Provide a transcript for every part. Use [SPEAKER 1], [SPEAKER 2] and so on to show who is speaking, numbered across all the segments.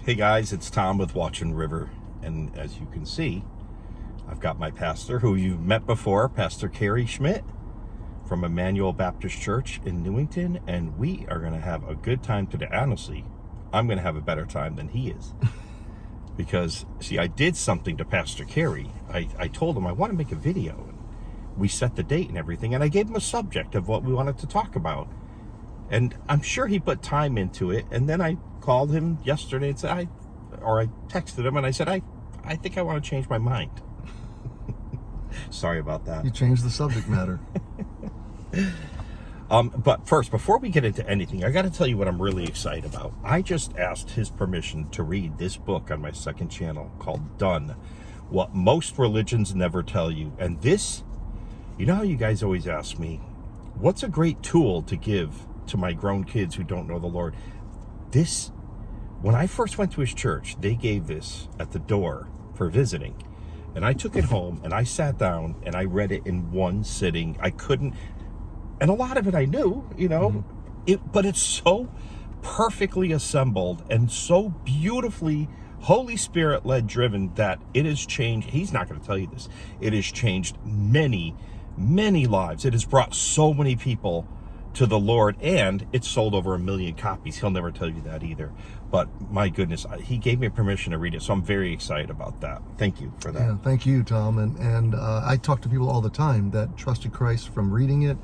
[SPEAKER 1] Hey guys, it's Tom with Watchman River, and as you can see, I've got my pastor who you've met before, Pastor Cary Schmidt from Emmanuel Baptist Church in Newington, and we are going to have a good time today. Honestly, I'm going to have a better time than he is. Because, see, I did something to Pastor Cary. I told him I want to make a video, and we set the date and everything, and I gave him a subject of what we wanted to talk about. And I'm sure he put time into it, and then I called him yesterday and said, I texted him and I said, I think I want to change my mind. Sorry about that.
[SPEAKER 2] You changed the subject matter.
[SPEAKER 1] But first, before we get into anything, I got to tell you what I'm really excited about. I just asked his permission to read this book on my second channel called Done, What Most Religions Never Tell You. And this, you know how you guys always ask me, what's a great tool to give to my grown kids who don't know the Lord? This, when I first went to his church, they gave this at the door for visiting. And I took it home and I sat down and I read it in one sitting. I couldn't, and a lot of it I knew, you know, but it's so perfectly assembled and so beautifully Holy Spirit led driven that it has changed. He's not going to tell you this. It has changed many, many lives. It has brought so many people to the Lord, and it's sold over 1 million copies. He'll never tell you that either. But my goodness, he gave me permission to read it, so I'm very excited about that. Thank you for that.
[SPEAKER 2] Yeah, thank you, Tom. And I talk to people all the time that trusted Christ from reading it,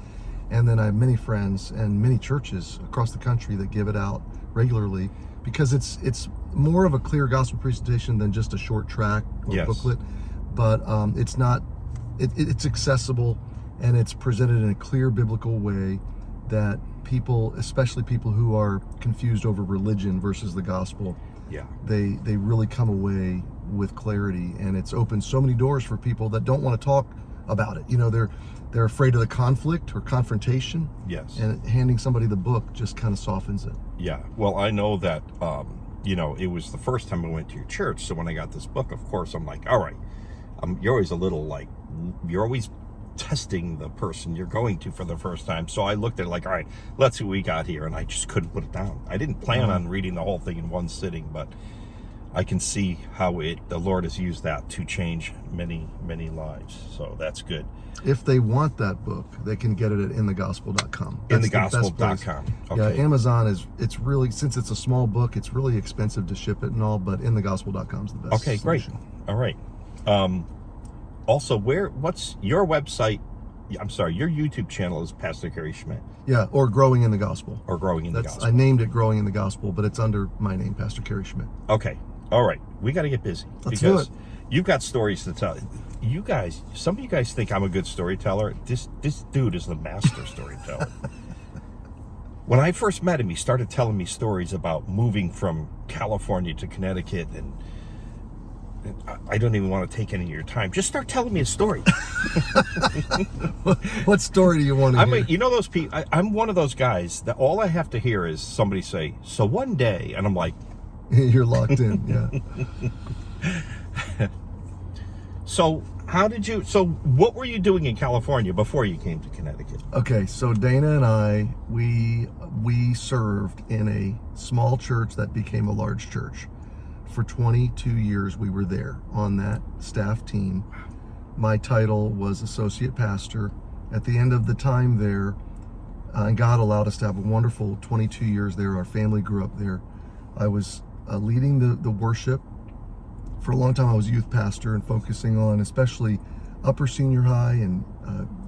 [SPEAKER 2] and then I have many friends and many churches across the country that give it out regularly because it's more of a clear gospel presentation than just a short track or booklet. But it's accessible and it's presented in a clear biblical way that people, especially people who are confused over religion versus the gospel, they really come away with clarity, and it's opened so many doors for people that don't want to talk about it. You know, they're afraid of the conflict or confrontation.
[SPEAKER 1] Yes. And
[SPEAKER 2] handing somebody the book just kind of softens it.
[SPEAKER 1] Yeah. Well, I know that, you know, it was the first time I went to your church, so when I got this book, of course, I'm like, all right, you're always a little like, you're always testing the person you're going to for the first time. So I looked at it like, all right, let's see what we got here. And I just couldn't put it down. I didn't plan on reading the whole thing in one sitting, but I can see how the Lord has used that to change many, many lives. So that's good.
[SPEAKER 2] If they want that book, they can get it at inthegospel.com.
[SPEAKER 1] Inthegospel.com. Okay.
[SPEAKER 2] Yeah, Amazon it's really, since it's a small book, it's really expensive to ship it and all, but inthegospel.com is the best.
[SPEAKER 1] Okay,
[SPEAKER 2] solution.
[SPEAKER 1] Great. All right. Also, what's your website? I'm sorry, your YouTube channel is Pastor Cary Schmidt.
[SPEAKER 2] Yeah, or Growing in the Gospel.
[SPEAKER 1] Or Growing in the Gospel.
[SPEAKER 2] I named it Growing in the Gospel, but it's under my name, Pastor Cary Schmidt.
[SPEAKER 1] Okay. All right. We got to get busy.
[SPEAKER 2] Let's do it.
[SPEAKER 1] You've got stories to tell. You guys, some of you guys think I'm a good storyteller. This dude is the master storyteller. When I first met him, he started telling me stories about moving from California to Connecticut, and I don't even want to take any of your time. Just start telling me a story.
[SPEAKER 2] What story do you want to hear?
[SPEAKER 1] You know those people, I'm one of those guys that all I have to hear is somebody say, so one day, and I'm like,
[SPEAKER 2] you're locked in, yeah.
[SPEAKER 1] So what were you doing in California before you came to Connecticut?
[SPEAKER 2] Okay, so Dana and I, we served in a small church that became a large church. For 22 years we were there on that staff team. My title was associate pastor. At the end of the time there, and God allowed us to have a wonderful 22 years there. Our family grew up there. I was leading the worship. For a long time I was youth pastor and focusing on especially upper senior high and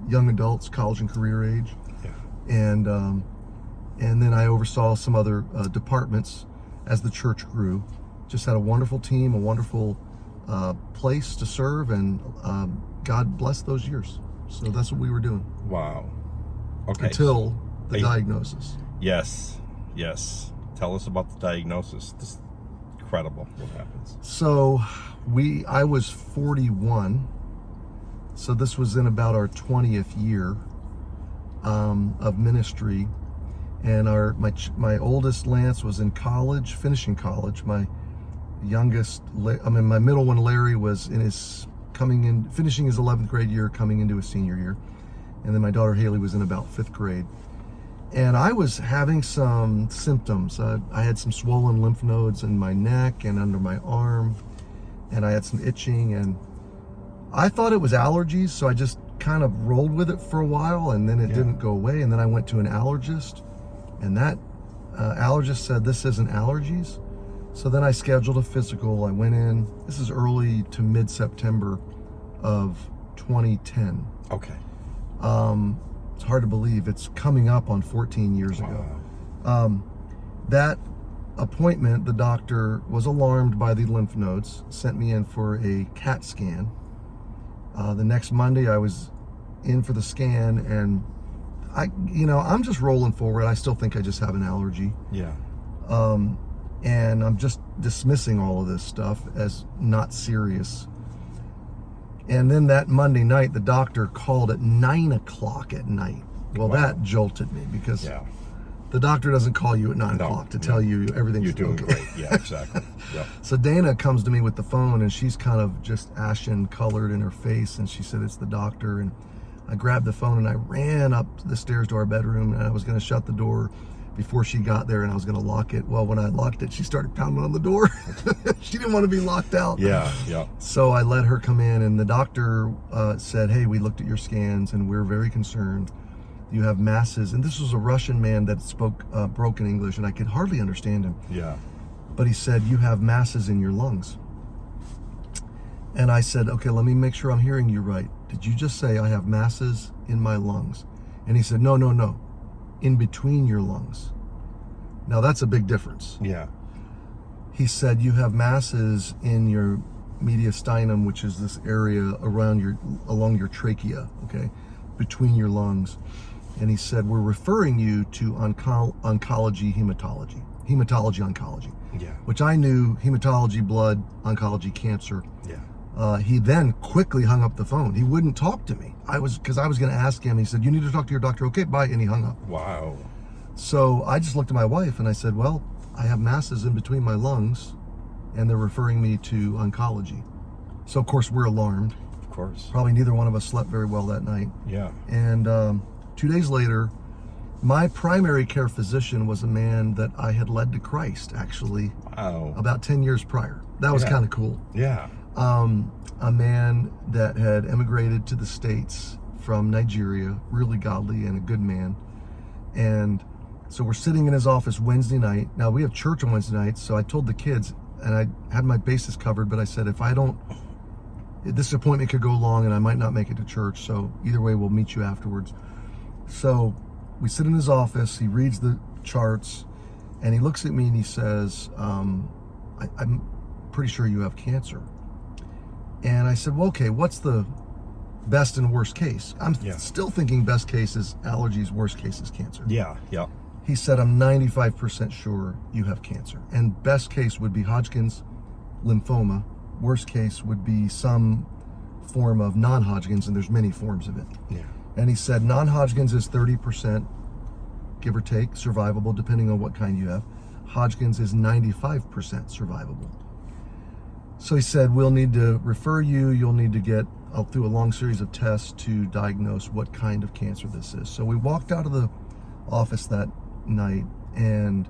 [SPEAKER 2] young adults, college and career age. Yeah. And then I oversaw some other departments as the church grew. Just had a wonderful team, a wonderful place to serve, and God blessed those years. So that's what we were doing.
[SPEAKER 1] Wow. Okay.
[SPEAKER 2] Until the diagnosis.
[SPEAKER 1] Yes. Tell us about the diagnosis. This is incredible what happens.
[SPEAKER 2] So I was 41. So this was in about our 20th year of ministry. And my oldest Lance was in college, finishing college. My middle one, Larry, was finishing his 11th grade year, coming into his senior year. And then my daughter Haley was in about 5th grade. And I was having some symptoms. I had some swollen lymph nodes in my neck and under my arm, and I had some itching, and I thought it was allergies, so I just kind of rolled with it for a while, and then it didn't go away. And then I went to an allergist, and that allergist said, this isn't allergies. So then I scheduled a physical. I went in. This is early to mid-September of 2010.
[SPEAKER 1] Okay.
[SPEAKER 2] It's hard to believe. It's coming up on 14 years ago. That appointment, the doctor was alarmed by the lymph nodes, sent me in for a CAT scan. The next Monday I was in for the scan, and I'm just rolling forward. I still think I just have an allergy.
[SPEAKER 1] Yeah.
[SPEAKER 2] And I'm just dismissing all of this stuff as not serious. And then that Monday night, the doctor called at 9 o'clock at night. Well, that jolted me, because the doctor doesn't call you at 9 o'clock to tell you everything's
[SPEAKER 1] You're doing
[SPEAKER 2] okay.
[SPEAKER 1] great. Yeah, exactly. Yeah.
[SPEAKER 2] So Dana comes to me with the phone, and she's kind of just ashen colored in her face, and she said, it's the doctor. And I grabbed the phone and I ran up the stairs to our bedroom, and I was going to shut the door before she got there, and I was going to lock it. Well, when I locked it, she started pounding on the door. She didn't want to be locked out.
[SPEAKER 1] Yeah, yeah.
[SPEAKER 2] So I let her come in, and the doctor said, hey, we looked at your scans, and we're very concerned. You have masses. And this was a Russian man that spoke broken English, and I could hardly understand him.
[SPEAKER 1] Yeah.
[SPEAKER 2] But he said, you have masses in your lungs. And I said, okay, let me make sure I'm hearing you right. Did you just say I have masses in my lungs? And he said, no, in between your lungs. Now that's a big difference.
[SPEAKER 1] Yeah.
[SPEAKER 2] He said, you have masses in your mediastinum, which is this area along your trachea, okay, between your lungs. And he said, we're referring you to oncology, hematology oncology.
[SPEAKER 1] Yeah.
[SPEAKER 2] Which I knew, hematology, blood, oncology, cancer.
[SPEAKER 1] Yeah.
[SPEAKER 2] He then quickly hung up the phone. He wouldn't talk to me. Because I was going to ask him. He said, you need to talk to your doctor. Okay, bye. And he hung up.
[SPEAKER 1] Wow.
[SPEAKER 2] So I just looked at my wife and I said, well, I have masses in between my lungs, and they're referring me to oncology. So of course we're alarmed.
[SPEAKER 1] Of course.
[SPEAKER 2] Probably neither one of us slept very well that night.
[SPEAKER 1] Yeah.
[SPEAKER 2] And 2 days later, my primary care physician was a man that I had led to Christ, actually.
[SPEAKER 1] Wow.
[SPEAKER 2] About 10 years prior. That was kind of cool.
[SPEAKER 1] Yeah.
[SPEAKER 2] A man that had emigrated to the States from Nigeria, really godly and a good man. And so we're sitting in his office Wednesday night. Now we have church on Wednesday nights, so I told the kids, and I had my bases covered, but I said, this appointment could go long and I might not make it to church, so either way we'll meet you afterwards. So we sit in his office, he reads the charts, and he looks at me and he says, I'm pretty sure you have cancer. And I said, well, okay, what's the best and worst case? I'm still thinking best case is allergies, worst case is cancer.
[SPEAKER 1] Yeah, yeah.
[SPEAKER 2] He said, I'm 95% sure you have cancer. And best case would be Hodgkin's lymphoma. Worst case would be some form of non-Hodgkin's, and there's many forms of it.
[SPEAKER 1] Yeah.
[SPEAKER 2] And he said non-Hodgkin's is 30%, give or take, survivable, depending on what kind you have. Hodgkin's is 95% survivable. So he said, we'll need to refer you. You'll need to get through a long series of tests to diagnose what kind of cancer this is. So we walked out of the office that night, and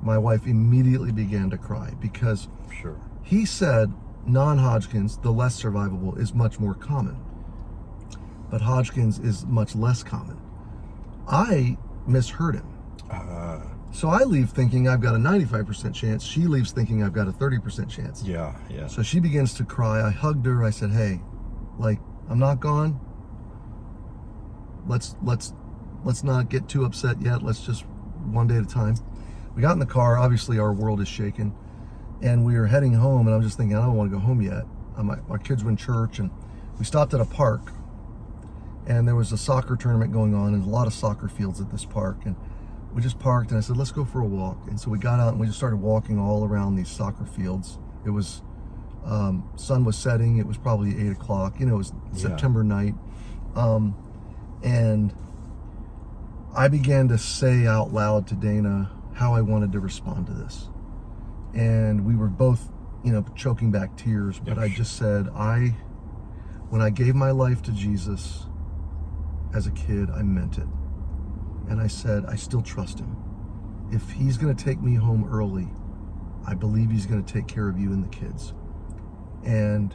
[SPEAKER 2] my wife immediately began to cry, because he said non-Hodgkin's, the less survivable, is much more common. But Hodgkin's is much less common. I misheard him. So I leave thinking I've got a 95% chance. She leaves thinking I've got a 30% chance.
[SPEAKER 1] Yeah, yeah.
[SPEAKER 2] So she begins to cry. I hugged her. I said, hey, I'm not gone. Let's not get too upset yet. Let's just one day at a time. We got in the car. Obviously our world is shaken, and we were heading home, and I'm just thinking, I don't want to go home yet. Our kids were in church, and we stopped at a park, and there was a soccer tournament going on, and a lot of soccer fields at this park, and we just parked, and I said, let's go for a walk. And so we got out and we just started walking all around these soccer fields. It was, sun was setting. It was probably 8 o'clock. It was September night. And I began to say out loud to Dana how I wanted to respond to this. And we were both, choking back tears. But I just said, when I gave my life to Jesus as a kid, I meant it. And I said, I still trust him. If he's going to take me home early, I believe he's going to take care of you and the kids. And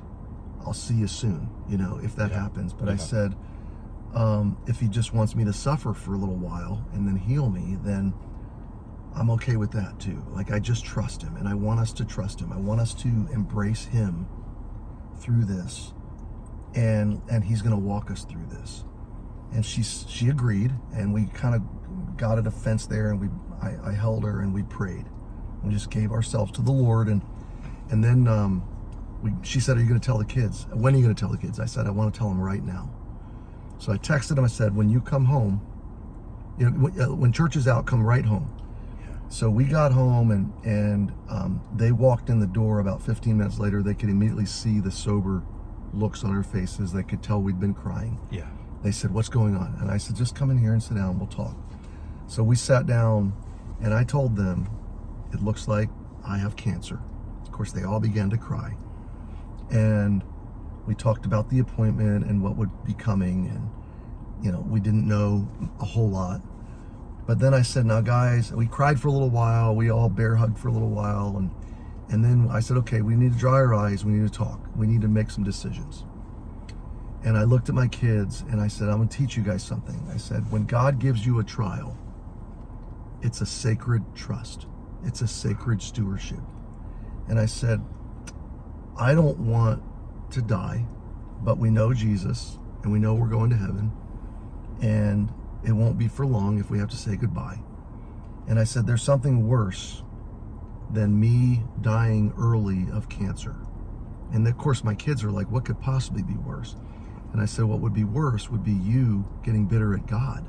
[SPEAKER 2] I'll see you soon, if that happens. But I said, if he just wants me to suffer for a little while and then heal me, then I'm okay with that too. Like, I just trust him, and I want us to trust him. I want us to embrace him through this, and he's going to walk us through this. And she agreed, and we kind of got at a fence there, and I held her, and we prayed. We just gave ourselves to the Lord, and then she said, "Are you going to tell the kids? When are you going to tell the kids?" I said, "I want to tell them right now." So I texted him. I said, "When you come home, when church is out, come right home." So we got home, and they walked in the door. About 15 minutes later, they could immediately see the sober looks on our faces. They could tell we'd been crying.
[SPEAKER 1] Yeah.
[SPEAKER 2] They said, "What's going on?" And I said, "Just come in here and sit down. We'll talk." So we sat down, and I told them, "It looks like I have cancer." Of course, they all began to cry. And we talked about the appointment and what would be coming. And, we didn't know a whole lot. But then I said, "Now, guys," we cried for a little while. We all bear hugged for a little while. And then I said, "Okay, we need to dry our eyes. We need to talk. We need to make some decisions." And I looked at my kids and I said, "I'm going to teach you guys something." I said, when God gives you a trial, it's a sacred trust. It's a sacred stewardship. And I said, I don't want to die, but we know Jesus and we know we're going to heaven, and it won't be for long if we have to say goodbye. And I said, there's something worse than me dying early of cancer. And of course my kids are like, what could possibly be worse? And I said, what would be worse would be you getting bitter at God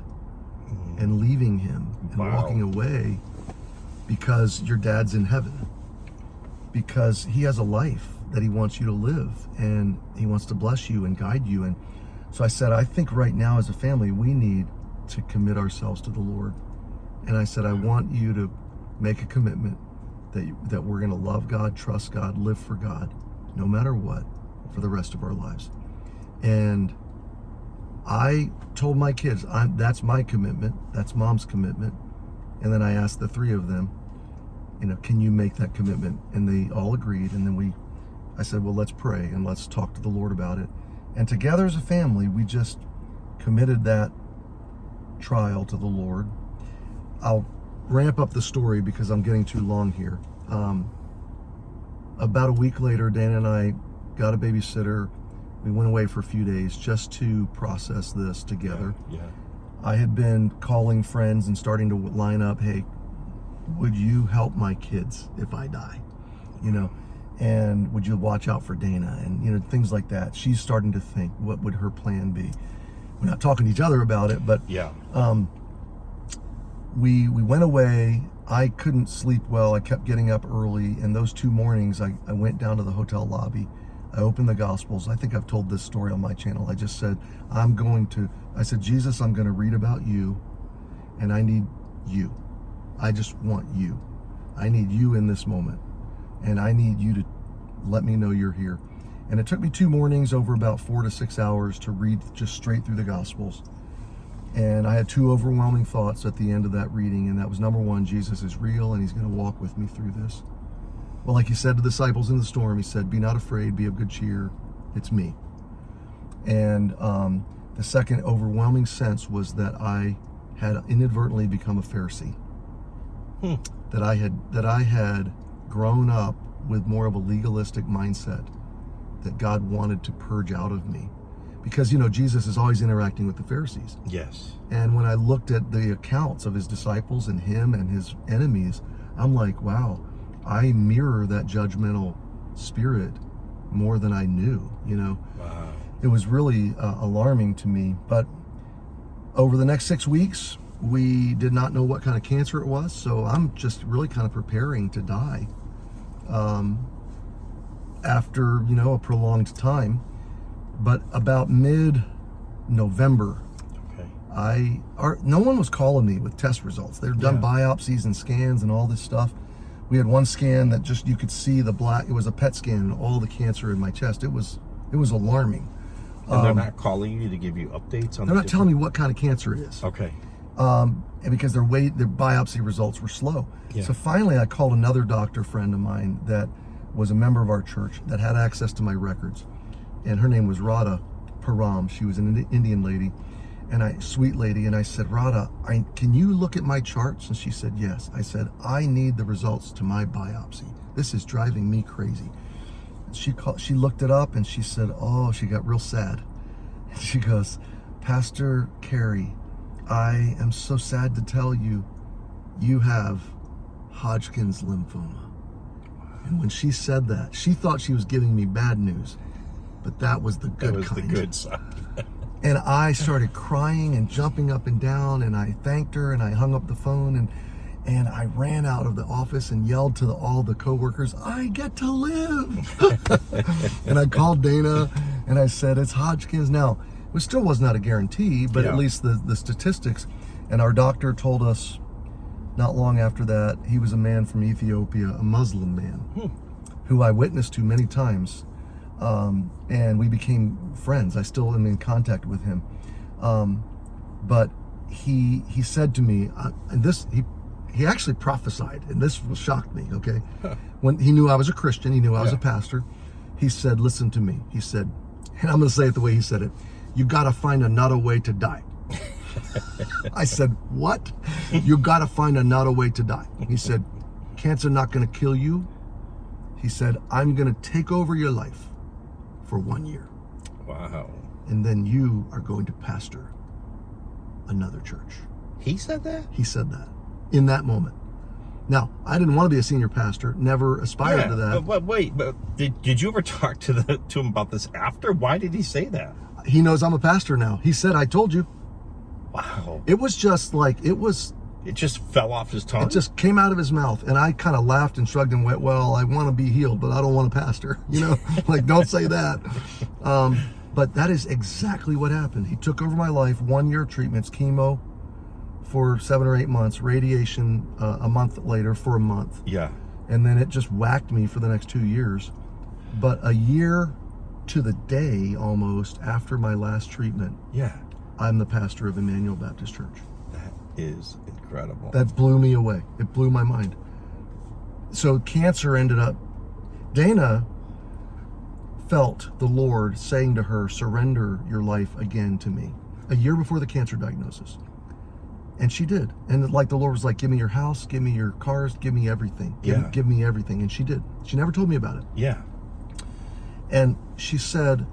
[SPEAKER 2] and leaving him and walking away because your dad's in heaven, because he has a life that he wants you to live, and he wants to bless you and guide you. And so I said, I think right now as a family, we need to commit ourselves to the Lord. And I said, I want you to make a commitment that we're going to love God, trust God, live for God, no matter what, for the rest of our lives. And I told my kids, that's my commitment, that's mom's commitment. And then I asked the three of them, can you make that commitment? And they all agreed. And then I said, well, let's pray and let's talk to the Lord about it. And together as a family, we just committed that trial to the Lord. I'll ramp up the story because I'm getting too long here. About a week later, Dana and I got a babysitter. We went away for a few days just to process this together.
[SPEAKER 1] Yeah.
[SPEAKER 2] I had been calling friends and starting to line up, hey, would you help my kids if I die? And would you watch out for Dana? And, things like that. She's starting to think, what would her plan be? We're not talking to each other about it, but
[SPEAKER 1] yeah.
[SPEAKER 2] We went away. I couldn't sleep well. I kept getting up early. And those 2 mornings, I went down to the hotel lobby. I opened the Gospels. I think I've told this story on my channel. I just said, I said, Jesus, I'm going to read about you, and I need you. I just want you. I need you in this moment. And I need you to let me know you're here. And it took me 2 mornings over about 4 to 6 hours to read just straight through the Gospels. And I had 2 overwhelming thoughts at the end of that reading. And that was, number 1, Jesus is real and he's going to walk with me through this. Well, like he said to the disciples in the storm, he said, be not afraid, be of good cheer. It's me. And the second overwhelming sense was that I had inadvertently become a Pharisee. That I had grown up with more of a legalistic mindset that God wanted to purge out of me. Because, Jesus is always interacting with the Pharisees.
[SPEAKER 1] Yes.
[SPEAKER 2] And when I looked at the accounts of his disciples and him and his enemies, I'm like, wow, I mirror that judgmental spirit more than I knew,
[SPEAKER 1] Wow.
[SPEAKER 2] It was really alarming to me. But over the next 6 weeks, we did not know what kind of cancer it was. So I'm just really kind of preparing to die after, a prolonged time. But about mid-November, no one was calling me with test results. They'd done biopsies and scans and all this stuff. We had one scan that just, you could see the black, it was a PET scan and all the cancer in my chest. It was alarming.
[SPEAKER 1] And they're not calling you to give you updates on
[SPEAKER 2] They're not telling me what kind of cancer it is.
[SPEAKER 1] Okay.
[SPEAKER 2] and because their biopsy results were slow.
[SPEAKER 1] Yeah.
[SPEAKER 2] So finally, I called another doctor friend of mine that was a member of our church that had access to my records, and her name was Radha Param. She was an Indian lady, and sweet lady. And I said, Radha, can you look at my charts? And she said, yes. I said, I need the results to my biopsy. This is driving me crazy. She looked it up and she said, oh, she got real sad. She goes, Pastor Cary, I am so sad to tell you, you have Hodgkin's lymphoma. And when she said that, she thought she was giving me bad news, but that was the good kind.
[SPEAKER 1] That was the good side.
[SPEAKER 2] And I started crying and jumping up and down, and I thanked her, and I hung up the phone, and I ran out of the office and yelled to all the coworkers, I get to live. And I called Dana, and I said, it's Hodgkin's. Now, it still was not a guarantee, but at least the statistics. And our doctor told us not long after that, he was a man from Ethiopia, a Muslim man, who I witnessed to many times. And we became friends. I still am in contact with him. But he said to me, and this, he actually prophesied, and this shocked me, okay? When he knew I was a Christian, he knew I was a pastor. He said, listen to me. He said, and I'm going to say it the way he said it, you got to find another way to die. I said, what? You got to find another way to die. He said, cancer not going to kill you. He said, I'm going to take over your life for 1 year.
[SPEAKER 1] Wow.
[SPEAKER 2] And then you are going to pastor another church.
[SPEAKER 1] He said that?
[SPEAKER 2] He said that in that moment. Now, I didn't want to be a senior pastor, never aspired to that.
[SPEAKER 1] But wait, did you ever talk to him about this after? Why did he say that?
[SPEAKER 2] He knows I'm a pastor now. He said, I told you.
[SPEAKER 1] Wow.
[SPEAKER 2] It was just like, it
[SPEAKER 1] just fell off his tongue?
[SPEAKER 2] It just came out of his mouth, and I kind of laughed and shrugged and went, well, I want to be healed, but I don't want to pastor. You know, like, don't say that. But that is exactly what happened. He took over my life, 1 year treatments, chemo for 7 or 8 months, radiation a month later for a month.
[SPEAKER 1] Yeah.
[SPEAKER 2] And then it just whacked me for the next 2 years. But a year to the day almost after my last treatment, I'm the pastor of Emmanuel Baptist Church.
[SPEAKER 1] That is incredible.
[SPEAKER 2] That blew me away. It blew my mind. So cancer ended up, Dana felt the Lord saying to her, surrender your life again to me, a year before the cancer diagnosis. And she did. And like the Lord was like, give me your house, give me your cars, give me everything. Give me everything. And she did. She never told me about it.
[SPEAKER 1] Yeah.
[SPEAKER 2] And she said,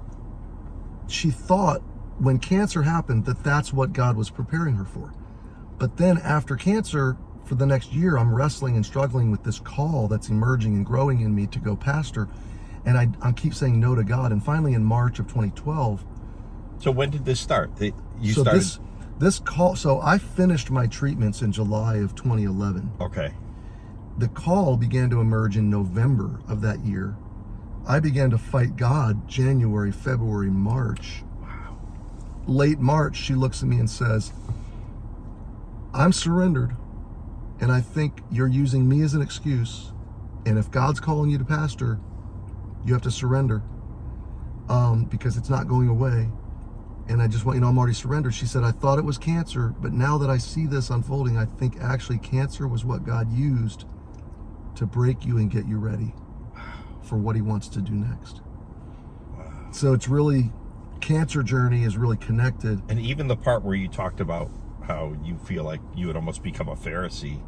[SPEAKER 2] she thought when cancer happened that that's what God was preparing her for. But then after cancer, for the next year, I'm wrestling and struggling with this call that's emerging and growing in me to go pastor. And I keep saying no to God. And finally in March of 2012.
[SPEAKER 1] So when did this start?
[SPEAKER 2] This call, so I finished my treatments in July of 2011.
[SPEAKER 1] Okay.
[SPEAKER 2] The call began to emerge in November of that year. I began to fight God January, February, March.
[SPEAKER 1] Wow.
[SPEAKER 2] Late March, she looks at me and says, I'm surrendered, and I think you're using me as an excuse, and if God's calling you to pastor, you have to surrender, because it's not going away. And I just want you to know I'm already surrendered. She said, I thought it was cancer, but now that I see this unfolding, I think actually cancer was what God used to break you and get you ready for what he wants to do next.
[SPEAKER 1] Wow.
[SPEAKER 2] So it's really, cancer journey is really connected.
[SPEAKER 1] And even the part where you talked about how you feel like you had almost become a Pharisee,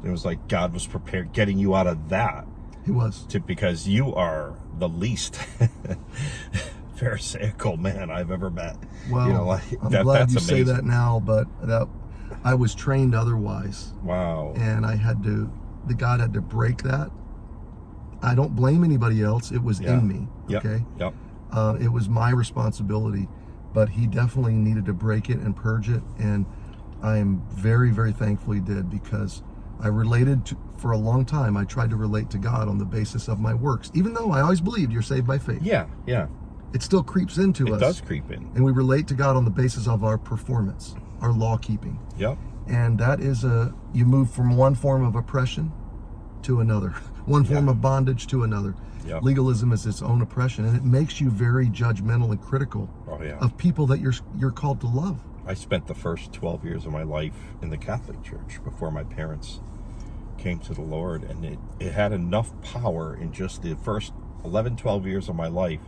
[SPEAKER 1] it was like God was prepared, getting you out of that.
[SPEAKER 2] He was.
[SPEAKER 1] Because you are the least Pharisaical man I've ever met.
[SPEAKER 2] Well,
[SPEAKER 1] you know, like,
[SPEAKER 2] I'm glad
[SPEAKER 1] that's
[SPEAKER 2] you
[SPEAKER 1] amazing.
[SPEAKER 2] say that now, but I was trained otherwise.
[SPEAKER 1] Wow.
[SPEAKER 2] And God had to break that. I don't blame anybody else. It was in me. Okay.
[SPEAKER 1] Yep.
[SPEAKER 2] It was my responsibility, but he definitely needed to break it and purge it. And I am very, very thankful he did, because I related to, for a long time, I tried to relate to God on the basis of my works, even though I always believed you're saved by faith.
[SPEAKER 1] Yeah.
[SPEAKER 2] It still creeps into us.
[SPEAKER 1] It does creep in.
[SPEAKER 2] And we relate to God on the basis of our performance, our law keeping.
[SPEAKER 1] Yep.
[SPEAKER 2] And that is you move from one form of oppression to another, one form of bondage to another.
[SPEAKER 1] Yep.
[SPEAKER 2] Legalism is its own oppression, and it makes you very judgmental and critical of people that you're called to love.
[SPEAKER 1] I spent the first 12 years of my life in the Catholic Church before my parents came to the Lord, and it had enough power in just the first 11, 12 years of my life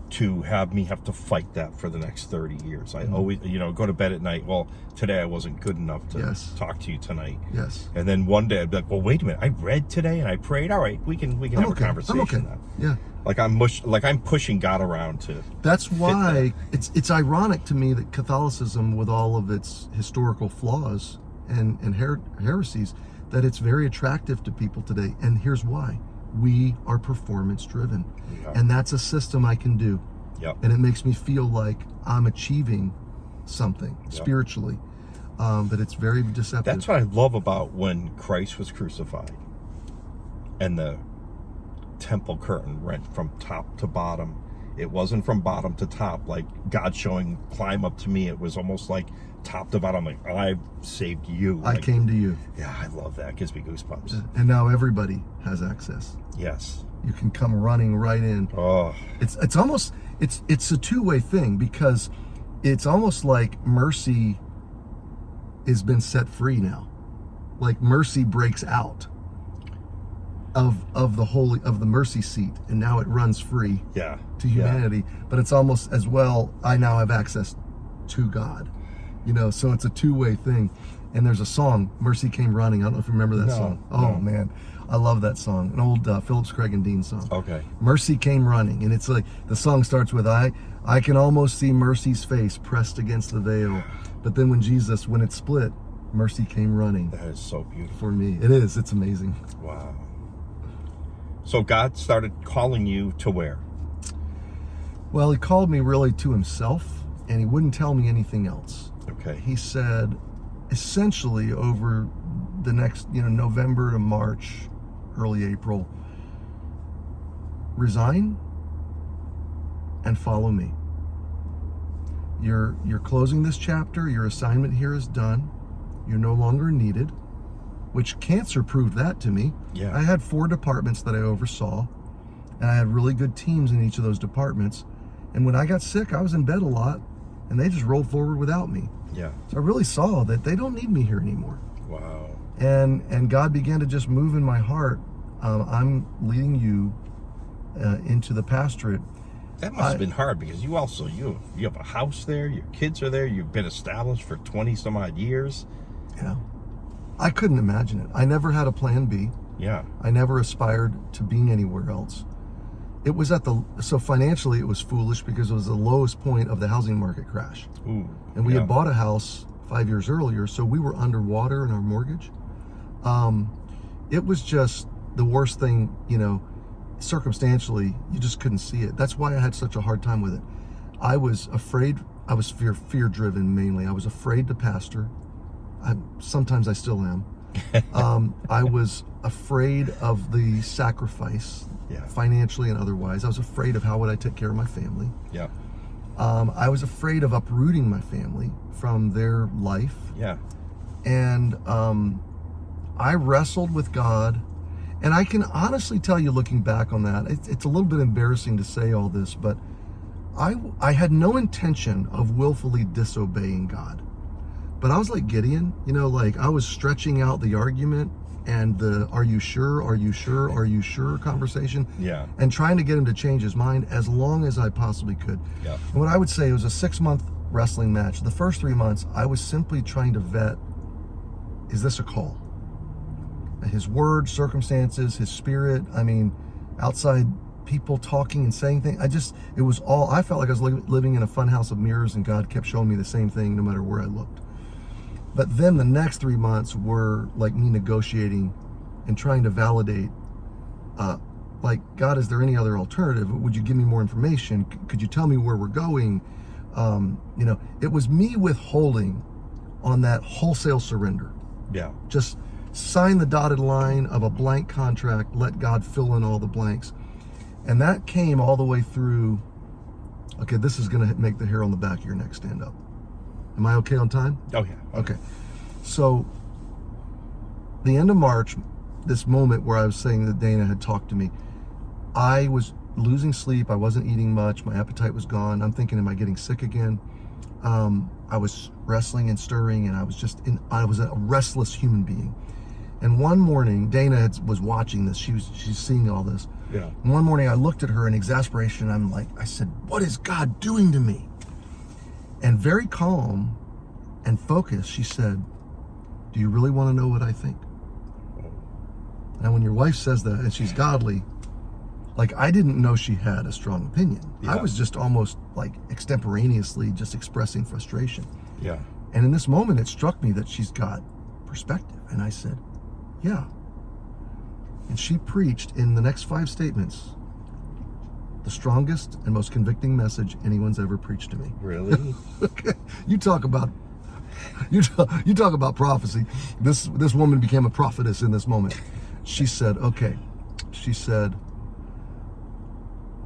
[SPEAKER 1] to have me have to fight that for the next 30 years. I always, go to bed at night. Well, today I wasn't good enough to talk to you tonight.
[SPEAKER 2] Yes.
[SPEAKER 1] And then one day I'd be like, well, wait a minute. I read today and I prayed. All right, we can have a conversation now.
[SPEAKER 2] Yeah.
[SPEAKER 1] Like I'm pushing God around to.
[SPEAKER 2] That's why it's ironic to me that Catholicism, with all of its historical flaws and heresies, that it's very attractive to people today. And here's why. We are performance driven. Yeah. And that's a system I can do.
[SPEAKER 1] Yep.
[SPEAKER 2] And it makes me feel like I'm achieving something spiritually. But it's very deceptive.
[SPEAKER 1] That's what I love about when Christ was crucified and the temple curtain went from top to bottom. It wasn't from bottom to top, like God showing, climb up to me. It was almost like top to bottom, like I saved you.
[SPEAKER 2] I came to you.
[SPEAKER 1] Yeah, I love that. It gives me goosebumps.
[SPEAKER 2] And now everybody has access.
[SPEAKER 1] Yes.
[SPEAKER 2] You can come running right in.
[SPEAKER 1] Oh.
[SPEAKER 2] It's almost, it's a two-way thing, because it's almost like mercy has been set free now. Like mercy breaks out of the mercy seat, and now it runs free to humanity. But it's almost as well, I now have access to God. So it's a two-way thing. And there's a song, Mercy Came Running. I don't know if you remember that song. Oh, man. I love that song. An old Phillips, Craig, and Dean song.
[SPEAKER 1] Okay.
[SPEAKER 2] Mercy Came Running. And it's like, the song starts with, I can almost see Mercy's face pressed against the veil. But then when it split, Mercy came running.
[SPEAKER 1] That is so beautiful.
[SPEAKER 2] For me. It is. It's amazing.
[SPEAKER 1] Wow. So God started calling you to where?
[SPEAKER 2] Well, he called me really to himself, and he wouldn't tell me anything else.
[SPEAKER 1] Okay.
[SPEAKER 2] He said, essentially, over the next, November to March, early April, resign and follow me. You're closing this chapter. Your assignment here is done. You're no longer needed, which cancer proved that to me.
[SPEAKER 1] Yeah.
[SPEAKER 2] I had 4 departments that I oversaw, and I had really good teams in each of those departments. And when I got sick, I was in bed a lot, and they just rolled forward without me.
[SPEAKER 1] Yeah.
[SPEAKER 2] So I really saw that they don't need me here anymore.
[SPEAKER 1] Wow.
[SPEAKER 2] And God began to just move in my heart. I'm leading you into the pastorate.
[SPEAKER 1] That must have been hard, because you have a house there, your kids are there, you've been established for 20 some odd years.
[SPEAKER 2] Yeah. I couldn't imagine it. I never had a plan B.
[SPEAKER 1] Yeah.
[SPEAKER 2] I never aspired to being anywhere else. It was so financially it was foolish, because it was the lowest point of the housing market crash.
[SPEAKER 1] Ooh.
[SPEAKER 2] And we had bought a house 5 years earlier, so we were underwater in our mortgage. It was just the worst thing, circumstantially, you just couldn't see it. That's why I had such a hard time with it. I was afraid. I was fear-driven mainly. I was afraid to pastor. Sometimes I still am. I was afraid of the sacrifice, financially and otherwise. I was afraid of how would I take care of my family.
[SPEAKER 1] Yeah.
[SPEAKER 2] I was afraid of uprooting my family from their life.
[SPEAKER 1] Yeah.
[SPEAKER 2] And I wrestled with God. And I can honestly tell you, looking back on that, it's a little bit embarrassing to say all this, but I had no intention of willfully disobeying God. But I was like Gideon, like I was stretching out the argument and the are you sure conversation.
[SPEAKER 1] Yeah.
[SPEAKER 2] And trying to get him to change his mind as long as I possibly could.
[SPEAKER 1] Yeah.
[SPEAKER 2] And what I would say, it was a 6-month wrestling match. The first 3 months, I was simply trying to vet, is this a call? His word, circumstances, his spirit, outside people talking and saying things. I felt like I was living in a fun house of mirrors, and God kept showing me the same thing no matter where I looked. But then the next 3 months were like me negotiating and trying to validate, like, God, is there any other alternative? Would you give me more information? Could you tell me where we're going? It was me withholding on that wholesale surrender.
[SPEAKER 1] Yeah.
[SPEAKER 2] Just sign the dotted line of a blank contract, let God fill in all the blanks. And that came all the way through. Okay, this is going to make the hair on the back of your neck stand up. Am I okay on time?
[SPEAKER 1] Oh, yeah.
[SPEAKER 2] Okay. So, the end of March, this moment where I was saying that Dana had talked to me, I was losing sleep. I wasn't eating much. My appetite was gone. I'm thinking, am I getting sick again? I was wrestling and stirring, and I was a restless human being. And one morning, Dana was watching this. She's seeing all this.
[SPEAKER 1] Yeah.
[SPEAKER 2] And one morning, I looked at her in exasperation. I said, "What is God doing to me?" And very calm and focused, she said, "Do you really want to know what I think?" Now, when your wife says that, and she's godly, like, I didn't know she had a strong opinion.
[SPEAKER 1] Yeah.
[SPEAKER 2] I was just almost like extemporaneously just expressing frustration.
[SPEAKER 1] Yeah.
[SPEAKER 2] And in this moment, it struck me that she's got perspective. And I said, "Yeah." And she preached in the next 5 statements the strongest and most convicting message anyone's ever preached to me.
[SPEAKER 1] Really?
[SPEAKER 2] Okay. You talk about prophecy. This woman became a prophetess in this moment. She said, okay. She said,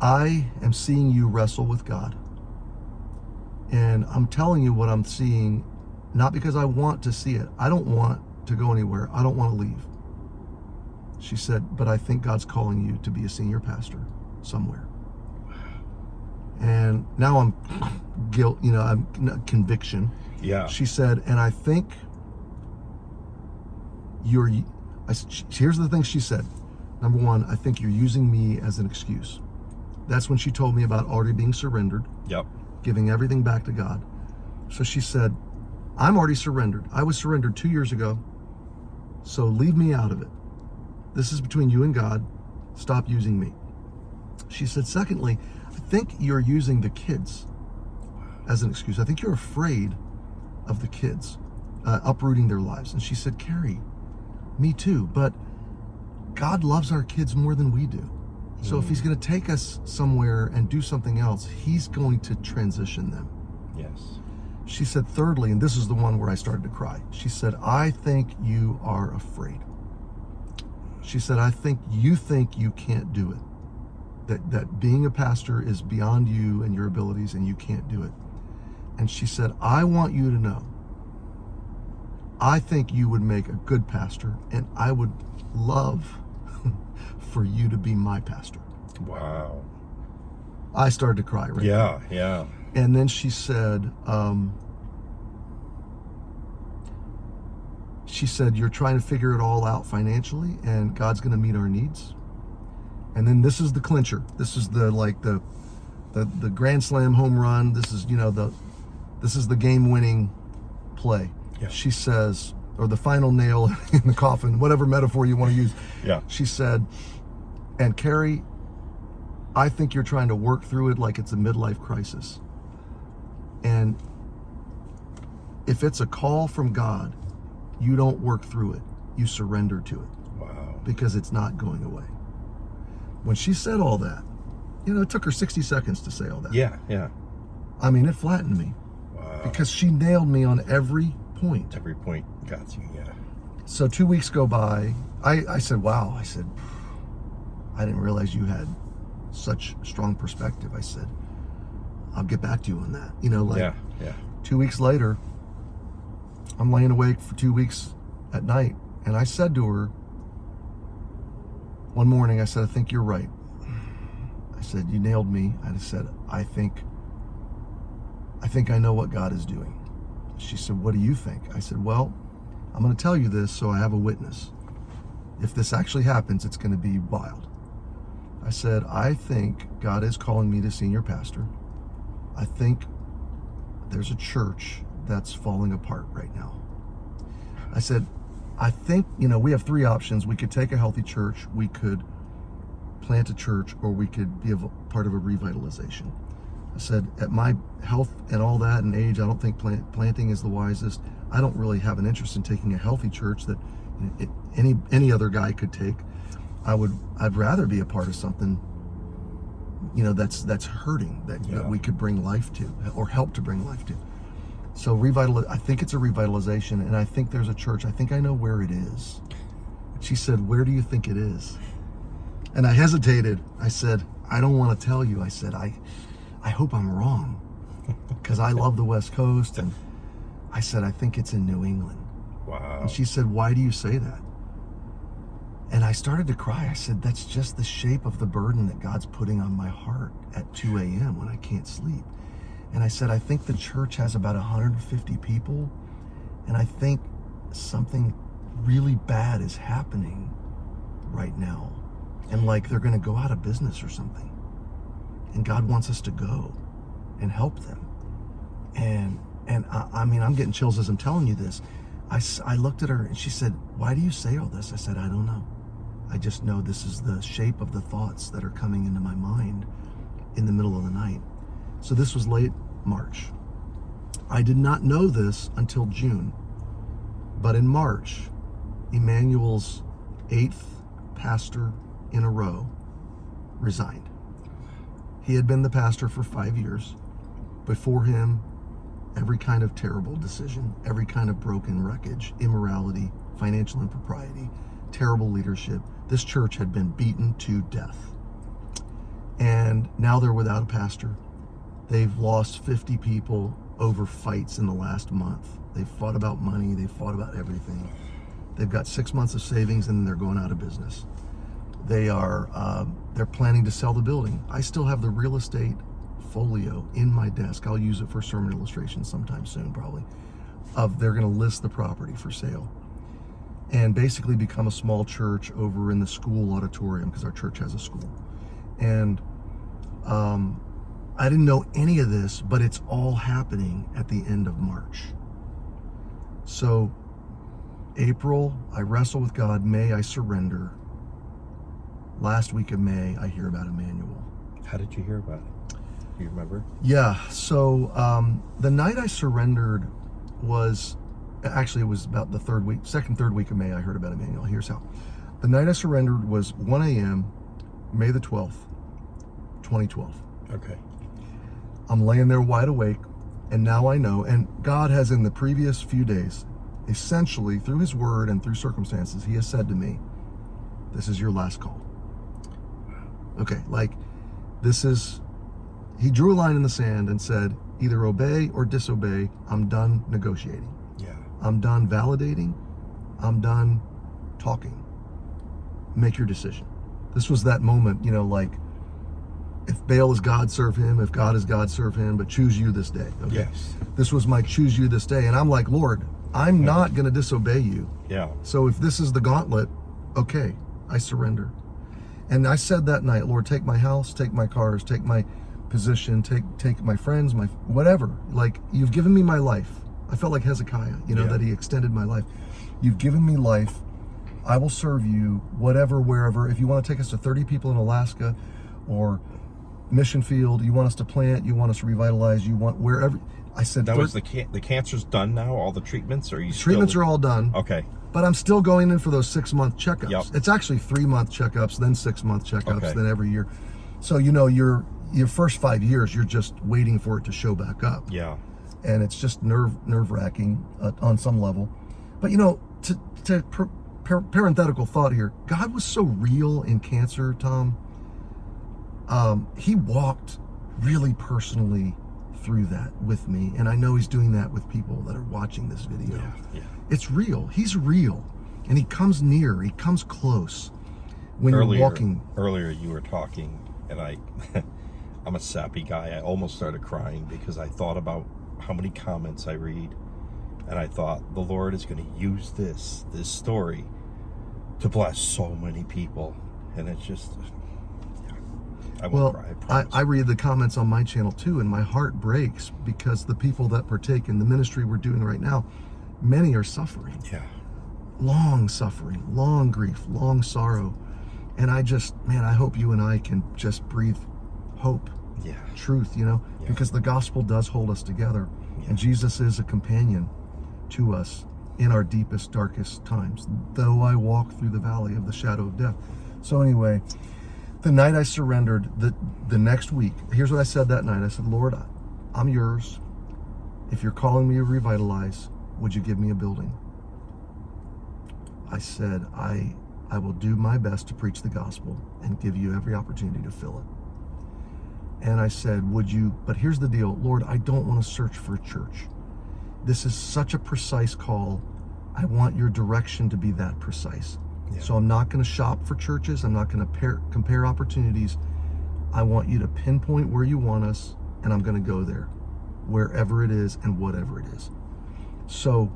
[SPEAKER 2] "I am seeing you wrestle with God. And I'm telling you what I'm seeing, not because I want to see it. I don't want to go anywhere. I don't want to leave." She said, "But I think God's calling you to be a senior pastor somewhere." And now I'm I'm conviction.
[SPEAKER 1] Yeah.
[SPEAKER 2] She said, "And I think here's the thing she said. Number one, I think you're using me as an excuse." That's when she told me about already being surrendered,
[SPEAKER 1] Yep.
[SPEAKER 2] giving everything back to God. So she said, "I'm already surrendered. I was surrendered 2 years ago. So leave me out of it. This is between you and God. Stop using me." She said, "Secondly, I think you're using the kids as an excuse. I think you're afraid of the kids uprooting their lives." And she said, "Cary, me too, but God loves our kids more than we do. So if he's going to take us somewhere and do something else, he's going to transition them."
[SPEAKER 1] Yes.
[SPEAKER 2] She said, thirdly, and this is the one where I started to cry. She said, "I think you are afraid." She said, "I think you can't do it. That being a pastor is beyond you and your abilities, and you can't do it." And she said, "I want you to know, I think you would make a good pastor, and I would love for you to be my pastor."
[SPEAKER 1] Wow.
[SPEAKER 2] I started to cry right
[SPEAKER 1] Yeah. Yeah.
[SPEAKER 2] And then she said, "You're trying to figure it all out financially, and God's going to meet our needs." And then this is the clincher. This is the grand slam home run. This is the game-winning play.
[SPEAKER 1] Yeah.
[SPEAKER 2] She says, or the final nail in the coffin, whatever metaphor you want to use.
[SPEAKER 1] Yeah.
[SPEAKER 2] She said, "And Cary, I think you're trying to work through it like it's a midlife crisis. And if it's a call from God, you don't work through it. You surrender to it,
[SPEAKER 1] Wow.
[SPEAKER 2] because it's not going away." When she said all that, it took her 60 seconds to say all that.
[SPEAKER 1] Yeah. Yeah.
[SPEAKER 2] I mean, it flattened me,
[SPEAKER 1] Wow.
[SPEAKER 2] because she nailed me on every point.
[SPEAKER 1] Every point got you. Yeah.
[SPEAKER 2] So 2 weeks go by. I said, "Wow." I said, "I didn't realize you had such strong perspective." I said, "I'll get back to you on that."
[SPEAKER 1] Yeah. Yeah.
[SPEAKER 2] 2 weeks later, I'm laying awake for 2 weeks at night, and I said to her one morning, I said, "I think you're right." I said, "You nailed me." I said, I think I know what God is doing." She said, "What do you think?" I said, "Well, I'm going to tell you this so I have a witness. If this actually happens, it's going to be wild." I said, "I think God is calling me to senior pastor. I think there's a church that's falling apart right now." I said, "I think, we have 3 options. We could take a healthy church, we could plant a church, or we could be a part of a revitalization." I said, "At my health and all that and age, I don't think planting is the wisest. I don't really have an interest in taking a healthy church that any other guy could take. I'd rather be a part of something, that's hurting, that we could bring life to, or help to bring life to." So I think it's a revitalization, and I think there's a church. I think I know where it is. She said, "Where do you think it is?" And I hesitated. I said, "I don't want to tell you." I said, I hope I'm wrong, because I love the West Coast. And I said, "I think it's in New England."
[SPEAKER 1] Wow.
[SPEAKER 2] And she said, "Why do you say that?" And I started to cry. I said, "That's just the shape of the burden that God's putting on my heart at 2 a.m. when I can't sleep." And I said, I think the church has about 150 people, and I think something really bad is happening right now. And like they're going to go out of business or something. And God wants us to go and help them. And I mean, I'm getting chills as I'm telling you this. I looked at her and she said, why do you say all this? I said, I don't know. I just know this is the shape of the thoughts that are coming into my mind in the middle of the night. So this was late March. I did not know this until June. But in March, Emmanuel's 8th pastor in a row resigned. He had been the pastor for 5 years. Before him, every kind of terrible decision, every kind of broken wreckage, immorality, financial impropriety, terrible leadership. This church had been beaten to death. And now they're without a pastor. They've lost 50 people over fights in the last month. They've fought about money. They've fought about everything. They've got 6 months of savings and then they're going out of business. They're planning to sell the building. I still have the real estate folio in my desk. I'll use it for sermon illustrations sometime soon, probably. They're going to list the property for sale and basically become a small church over in the school auditorium, because our church has a school. And I didn't know any of this, but it's all happening at the end of March. So April, I wrestle with God. May, I surrender. Last week of May, I hear about Emmanuel.
[SPEAKER 1] How did you hear about it? Do you remember?
[SPEAKER 2] Yeah, so the night I surrendered was, actually it was about the third week of May I heard about Emmanuel. Here's how. The night I surrendered was 1 a.m., May the 12th, 2012.
[SPEAKER 1] Okay.
[SPEAKER 2] I'm laying there wide awake, and now I know, and God has in the previous few days, essentially through his word and through circumstances, he has said to me, this is your last call. Okay, like he drew a line in the sand and said, either obey or disobey. I'm done negotiating.
[SPEAKER 1] Yeah.
[SPEAKER 2] I'm done validating. I'm done talking. Make your decision. This was that moment, like, if Baal is God, serve him. If God is God, serve him. But choose you this day. Okay?
[SPEAKER 1] Yes.
[SPEAKER 2] This was my choose you this day. And I'm like, Lord, I'm not going to disobey you.
[SPEAKER 1] Yeah.
[SPEAKER 2] So if this is the gauntlet, okay, I surrender. And I said that night, Lord, take my house, take my cars, take my position, take my friends, my whatever. Like, you've given me my life. I felt like Hezekiah, that he extended my life. You've given me life. I will serve you, whatever, wherever. If you want to take us to 30 people in Alaska or mission field, you want us to plant, you want us to revitalize, you want wherever. I said,
[SPEAKER 1] that was the cancer's done now, all the treatments? Or are you
[SPEAKER 2] treatments are all done.
[SPEAKER 1] Okay.
[SPEAKER 2] But I'm still going in for those 6-month checkups.
[SPEAKER 1] Yep.
[SPEAKER 2] It's actually 3-month checkups, then 6-month checkups,
[SPEAKER 1] Okay.
[SPEAKER 2] then every year. So, your first 5 years, you're just waiting for it to show back up.
[SPEAKER 1] Yeah.
[SPEAKER 2] And it's just nerve-wracking on some level. But, parenthetical thought here, God was so real in cancer, Tom. He walked really personally through that with me. And I know he's doing that with people that are watching this video.
[SPEAKER 1] Yeah.
[SPEAKER 2] It's real. He's real. And he comes near. He comes close when you're walking.
[SPEAKER 1] Earlier you were talking, and I'm a sappy guy. I almost started crying because I thought about how many comments I read. And I thought, the Lord is going to use this story to bless so many people. And it's just, I won't cry, I promise.
[SPEAKER 2] I read the comments on my channel too, and my heart breaks because the people that partake in the ministry we're doing right now, many are suffering.
[SPEAKER 1] Yeah.
[SPEAKER 2] Long suffering, long grief, long sorrow. And I hope you and I can just breathe hope, truth, because the gospel does hold us together. Yeah. And Jesus is a companion to us in our deepest, darkest times, though I walk through the valley of the shadow of death. So anyway, the night I surrendered, the next week, here's what I said that night. I said, Lord, I'm yours. If you're calling me to revitalize, would you give me a building? I said, I will do my best to preach the gospel and give you every opportunity to fill it. And I said, but here's the deal, Lord, I don't want to search for a church. This is such a precise call. I want your direction to be that precise. Yeah. So I'm not going to shop for churches. I'm not going to compare opportunities. I want you to pinpoint where you want us, and I'm going to go there. wherever it is and whatever it is. So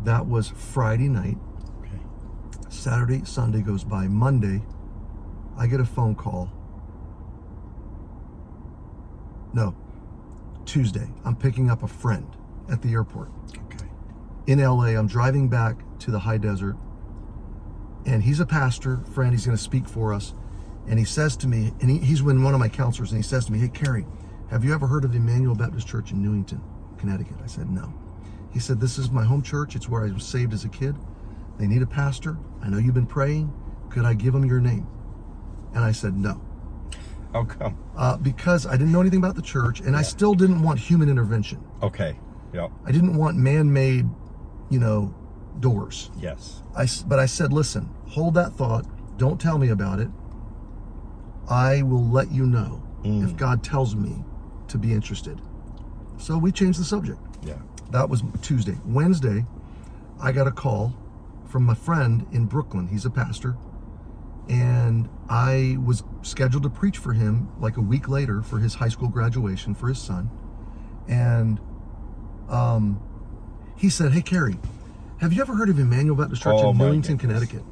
[SPEAKER 2] that was Friday night.
[SPEAKER 1] Okay.
[SPEAKER 2] Saturday, Sunday goes by. Monday, I get a phone call. No, Tuesday, I'm picking up a friend at the airport.
[SPEAKER 1] Okay.
[SPEAKER 2] In LA, I'm driving back to the high desert, and he's a pastor friend. He's going to speak for us. And he says to me, and he's one of my counselors, and he says to me, "Hey, Cary, have you ever heard of Emmanuel Baptist Church in Newington, Connecticut?" I said, "No." He said, "This is my home church. It's where I was saved as a kid. They need a pastor. I know you've been praying. Could I give them your name?" And I said, "No."
[SPEAKER 1] How come?
[SPEAKER 2] Because I didn't know anything about the church, and I still didn't want human intervention.
[SPEAKER 1] Okay. Yep.
[SPEAKER 2] I didn't want man-made, doors.
[SPEAKER 1] Yes.
[SPEAKER 2] But I said, "Listen, hold that thought. Don't tell me about it. I will let you know if God tells me to be interested." So we changed the subject.
[SPEAKER 1] Yeah.
[SPEAKER 2] That was Tuesday. Wednesday, I got a call from my friend in Brooklyn. He's a pastor. And I was scheduled to preach for him like a week later for his high school graduation for his son. And he said, "Hey, Cary, have you ever heard of Emmanuel Baptist Church in Newington, Connecticut?"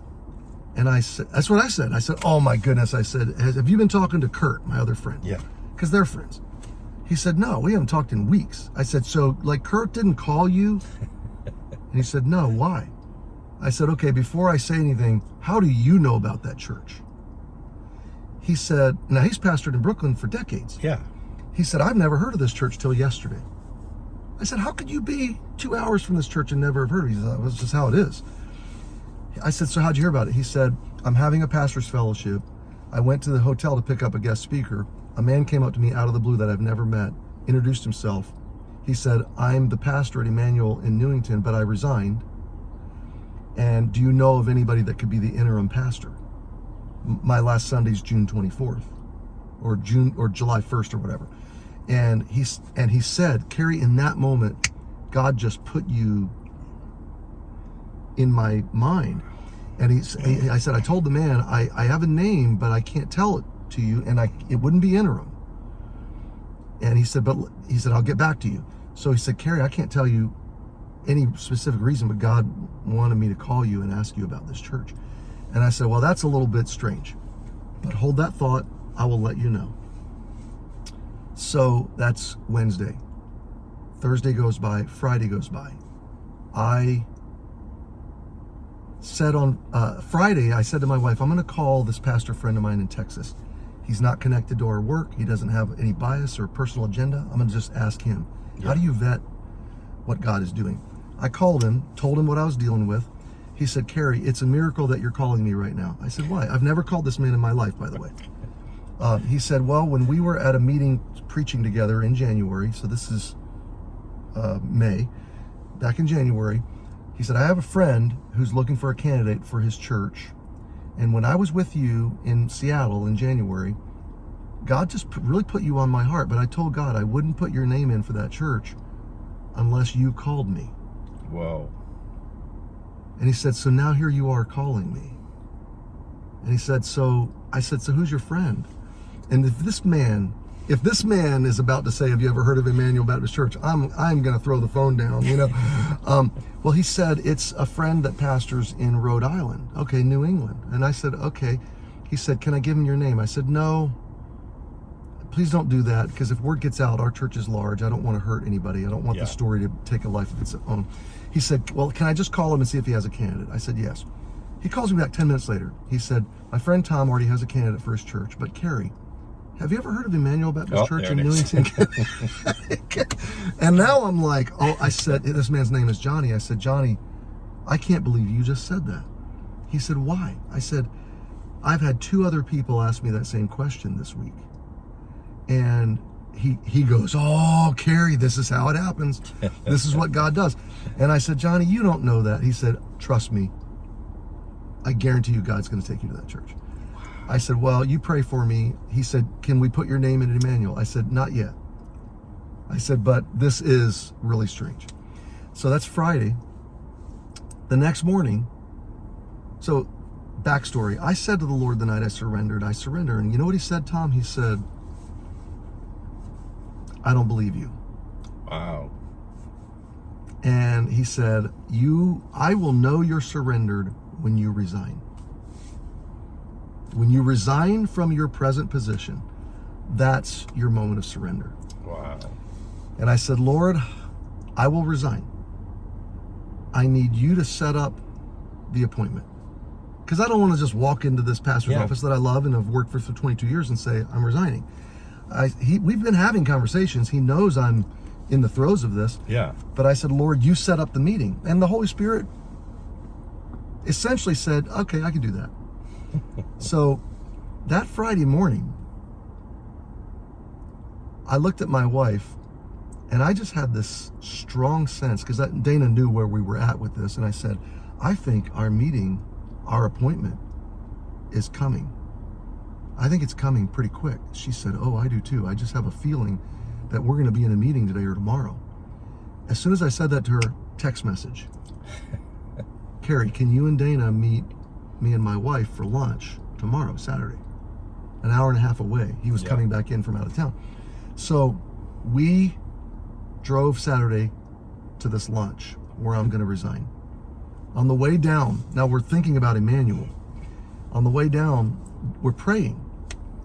[SPEAKER 2] And I said, that's what I said. I said, "Oh my goodness." I said, "Have you been talking to Kurt, my other friend?"
[SPEAKER 1] Yeah.
[SPEAKER 2] Because they're friends. He said, "No, we haven't talked in weeks." I said, "So like Kurt didn't call you?" And he said, "No, why?" I said, "Okay, before I say anything, how do you know about that church?" He said, now he's pastored in Brooklyn for decades.
[SPEAKER 1] Yeah.
[SPEAKER 2] He said, "I've never heard of this church till yesterday." I said, "How could you be 2 hours from this church and never have heard of it?" He said, "That's just how it is." I said, "So how'd you hear about it?" He said, "I'm having a pastor's fellowship. I went to the hotel to pick up a guest speaker. A man came up to me out of the blue that I've never met, introduced himself. He said, 'I'm the pastor at Emmanuel in Newington, but I resigned. And do you know of anybody that could be the interim pastor? My last Sunday's June 24th or July 1st or whatever.'" And he said, "Cary, in that moment, God just put you in my mind." And I said, "I told the man, I have a name, but I can't tell it to you, and it wouldn't be interim." And he said, "I'll get back to you." So he said, "Cary, I can't tell you any specific reason, but God wanted me to call you and ask you about this church." And I said, "Well, that's a little bit strange, but hold that thought. I will let you know." So that's Wednesday. Thursday goes by, Friday goes by. I said on Friday, I said to my wife, "I'm going to call this pastor friend of mine in Texas. He's not connected to our work. He doesn't have any bias or personal agenda. I'm going to just ask him, how do you vet what God is doing?" I called him, told him what I was dealing with. He said, "Cary, it's a miracle that you're calling me right now." I said, "Why?" I've never called this man in my life, by the way. He said, "Well, when we were at a meeting preaching together in January," so this is May, back in January, he said, "I have a friend who's looking for a candidate for his church. And when I was with you in Seattle in January, God just really put you on my heart. But I told God I wouldn't put your name in for that church unless you called me."
[SPEAKER 1] Whoa.
[SPEAKER 2] And he said, "So now here you are calling me." And he said, I said, "So who's your friend?" And if this man is about to say, "Have you ever heard of Emmanuel Baptist Church?" I'm going to throw the phone down, Well, he said, "It's a friend that pastors in Rhode Island." Okay, New England. And I said, "Okay." He said, "Can I give him your name?" I said, "No, please don't do that, because if word gets out, our church is large. I don't want to hurt anybody. I don't want the story to take a life of its own." He said, "Well, can I just call him and see if he has a candidate?" I said, "Yes." He calls me back 10 minutes later. He said, "My friend Tom already has a candidate for his church, but Cary, have you ever heard of Emmanuel Baptist Church in Newington?" And now I'm like, I said, this man's name is Johnny. I said, "Johnny, I can't believe you just said that." He said, "Why?" I said, "I've had 2 other people ask me that same question this week." And he goes, "Oh, Cary, this is how it happens. This is what God does." And I said, "Johnny, you don't know that." He said, "Trust me. I guarantee you God's going to take you to that church." I said, "Well, you pray for me." He said, "Can we put your name in Emmanuel?" I said, "Not yet." I said, "But this is really strange." So that's Friday. The next morning, so backstory, I said to the Lord the night I surrendered. And you know what he said, Tom? He said, "I don't believe you."
[SPEAKER 1] Wow.
[SPEAKER 2] And he said, I will know you're surrendered when you resign. When you resign from your present position, that's your moment of surrender.
[SPEAKER 1] Wow.
[SPEAKER 2] And I said, Lord, I will resign. I need you to set up the appointment. Because I don't want to just walk into this pastor's office that I love and have worked for 22 years and say, I'm resigning. We've been having conversations. He knows I'm in the throes of this.
[SPEAKER 1] Yeah.
[SPEAKER 2] But I said, Lord, you set up the meeting. And the Holy Spirit essentially said, okay, I can do that. So that Friday morning, I looked at my wife and I just had this strong sense, because Dana knew where we were at with this. And I said, I think our meeting, our appointment is coming. I think it's coming pretty quick. She said, oh, I do too. I just have a feeling that we're going to be in a meeting today or tomorrow. As soon as I said that to her, text message. Cary, can you and Dana meet me and my wife for lunch tomorrow, Saturday? An hour and a half away. He was coming back in from out of town. So we drove Saturday to this lunch where I'm going to resign. On the way down, now we're thinking about Emmanuel. On the way down, we're praying.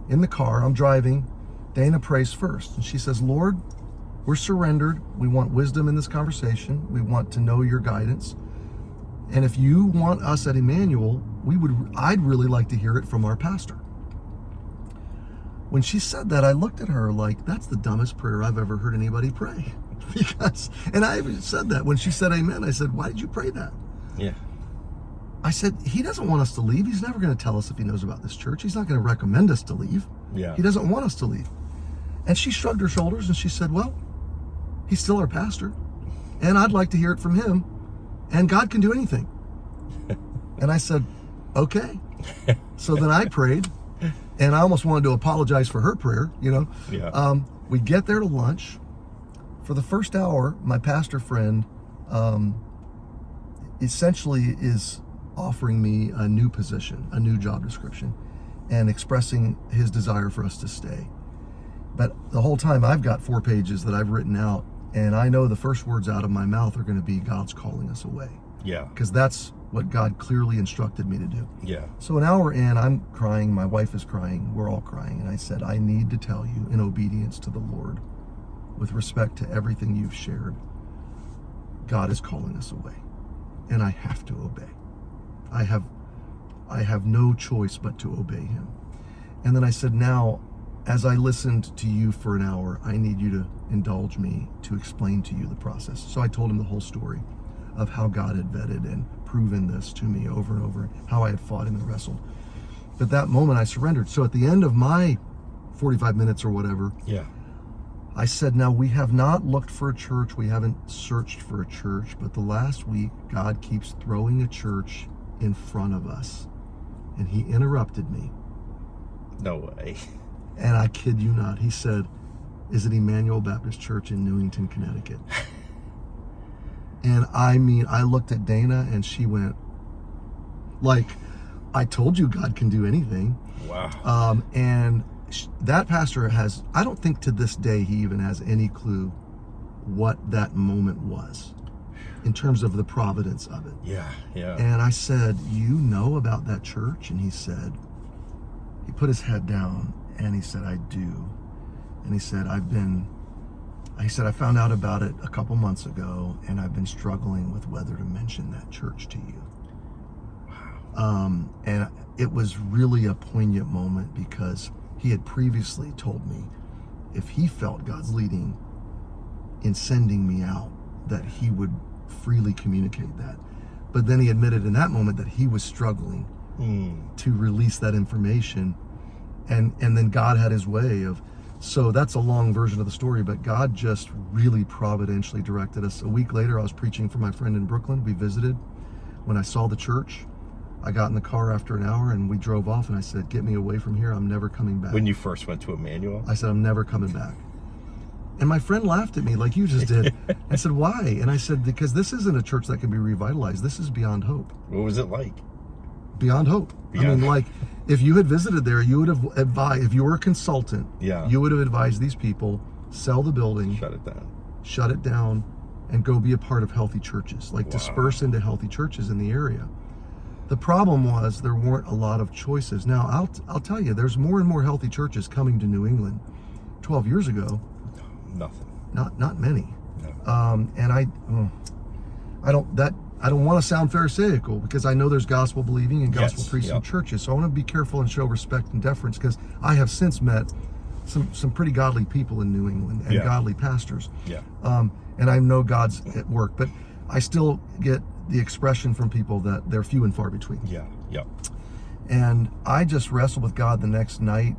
[SPEAKER 2] In the car, I'm driving. Dana prays first. And she says, Lord, we're surrendered. We want wisdom in this conversation. We want to know your guidance. And if you want us at Emmanuel, I'd really like to hear it from our pastor. When she said that, I looked at her like, that's the dumbest prayer I've ever heard anybody pray. And I even said that. When she said amen, I said, why did you pray that?
[SPEAKER 1] Yeah.
[SPEAKER 2] I said, he doesn't want us to leave. He's never going to tell us if he knows about this church. He's not going to recommend us to leave.
[SPEAKER 1] Yeah.
[SPEAKER 2] He doesn't want us to leave. And she shrugged her shoulders and she said, well, he's still our pastor. And I'd like to hear it from him. And God can do anything. And I said, okay. So then I prayed. And I almost wanted to apologize for her prayer, you know.
[SPEAKER 1] Yeah.
[SPEAKER 2] We get there to lunch. For the first hour, my pastor friend essentially is offering me a new position, a new job description, and expressing his desire for us to stay. But the whole time I've got 4 pages that I've written out, and I know the first words out of my mouth are going to be, God's calling us away.
[SPEAKER 1] Yeah.
[SPEAKER 2] Because that's what God clearly instructed me to do.
[SPEAKER 1] Yeah.
[SPEAKER 2] So an hour in, I'm crying, my wife is crying, we're all crying, and I said, I need to tell you, in obedience to the Lord, with respect to everything you've shared, God is calling us away, and I have to obey. I have no choice but to obey him. And then I said, now, as I listened to you for an hour, I need you to indulge me to explain to you the process. So I told him the whole story of how God had vetted and proven this to me over and over, how I had fought him and wrestled. But that moment I surrendered. So at the end of my 45 minutes or whatever, I said, now we have not looked for a church, we haven't searched for a church, but the last week God keeps throwing a church in front of us. And he interrupted me.
[SPEAKER 1] No way.
[SPEAKER 2] And I kid you not, he said, is it Emmanuel Baptist Church in Newington, Connecticut? And I mean, I looked at Dana and she went, like, I told you God can do anything.
[SPEAKER 1] Wow.
[SPEAKER 2] And that pastor has, I don't think to this day he even has any clue what that moment was in terms of the providence of it.
[SPEAKER 1] Yeah, yeah.
[SPEAKER 2] And I said, you know about that church? And he said, he put his head down and he said, I do. And he said, I found out about it a couple months ago and I've been struggling with whether to mention that church to you.
[SPEAKER 1] Wow.
[SPEAKER 2] And it was really a poignant moment because he had previously told me if he felt God's leading in sending me out, that he would freely communicate that. But then he admitted in that moment that he was struggling to release that information. And then God had his way of, so that's a long version of the story, but God just really providentially directed us. A week later, I was preaching for my friend in Brooklyn. We visited. When I saw the church, I got in the car after an hour and we drove off and I said, get me away from here. I'm never coming back.
[SPEAKER 1] When you first went to Emmanuel?
[SPEAKER 2] I said, I'm never coming back. And my friend laughed at me like you just did. I said, why? And I said, because this isn't a church that can be revitalized. This is beyond hope.
[SPEAKER 1] What was it like?
[SPEAKER 2] Beyond hope. I mean, like, if you had visited there, you would have advised, if you were a consultant, you would have advised these people, sell the building,
[SPEAKER 1] Shut it down.
[SPEAKER 2] shut it down, and go be a part of healthy churches, like disperse into healthy churches in the area. The problem was there weren't a lot of choices. Now, I'll tell you, there's more and more healthy churches coming to New England. 12 years ago,
[SPEAKER 1] nothing.
[SPEAKER 2] Not many.
[SPEAKER 1] No.
[SPEAKER 2] And I don't want to sound pharisaical, because I know there's gospel believing and gospel preaching churches. So I want to be careful and show respect and deference, because I have since met some pretty godly people in New England and godly pastors.
[SPEAKER 1] Yeah.
[SPEAKER 2] And I know God's at work, but I still get the expression from people that they're few and far between.
[SPEAKER 1] Yeah. Yeah.
[SPEAKER 2] And I just wrestled with God the next night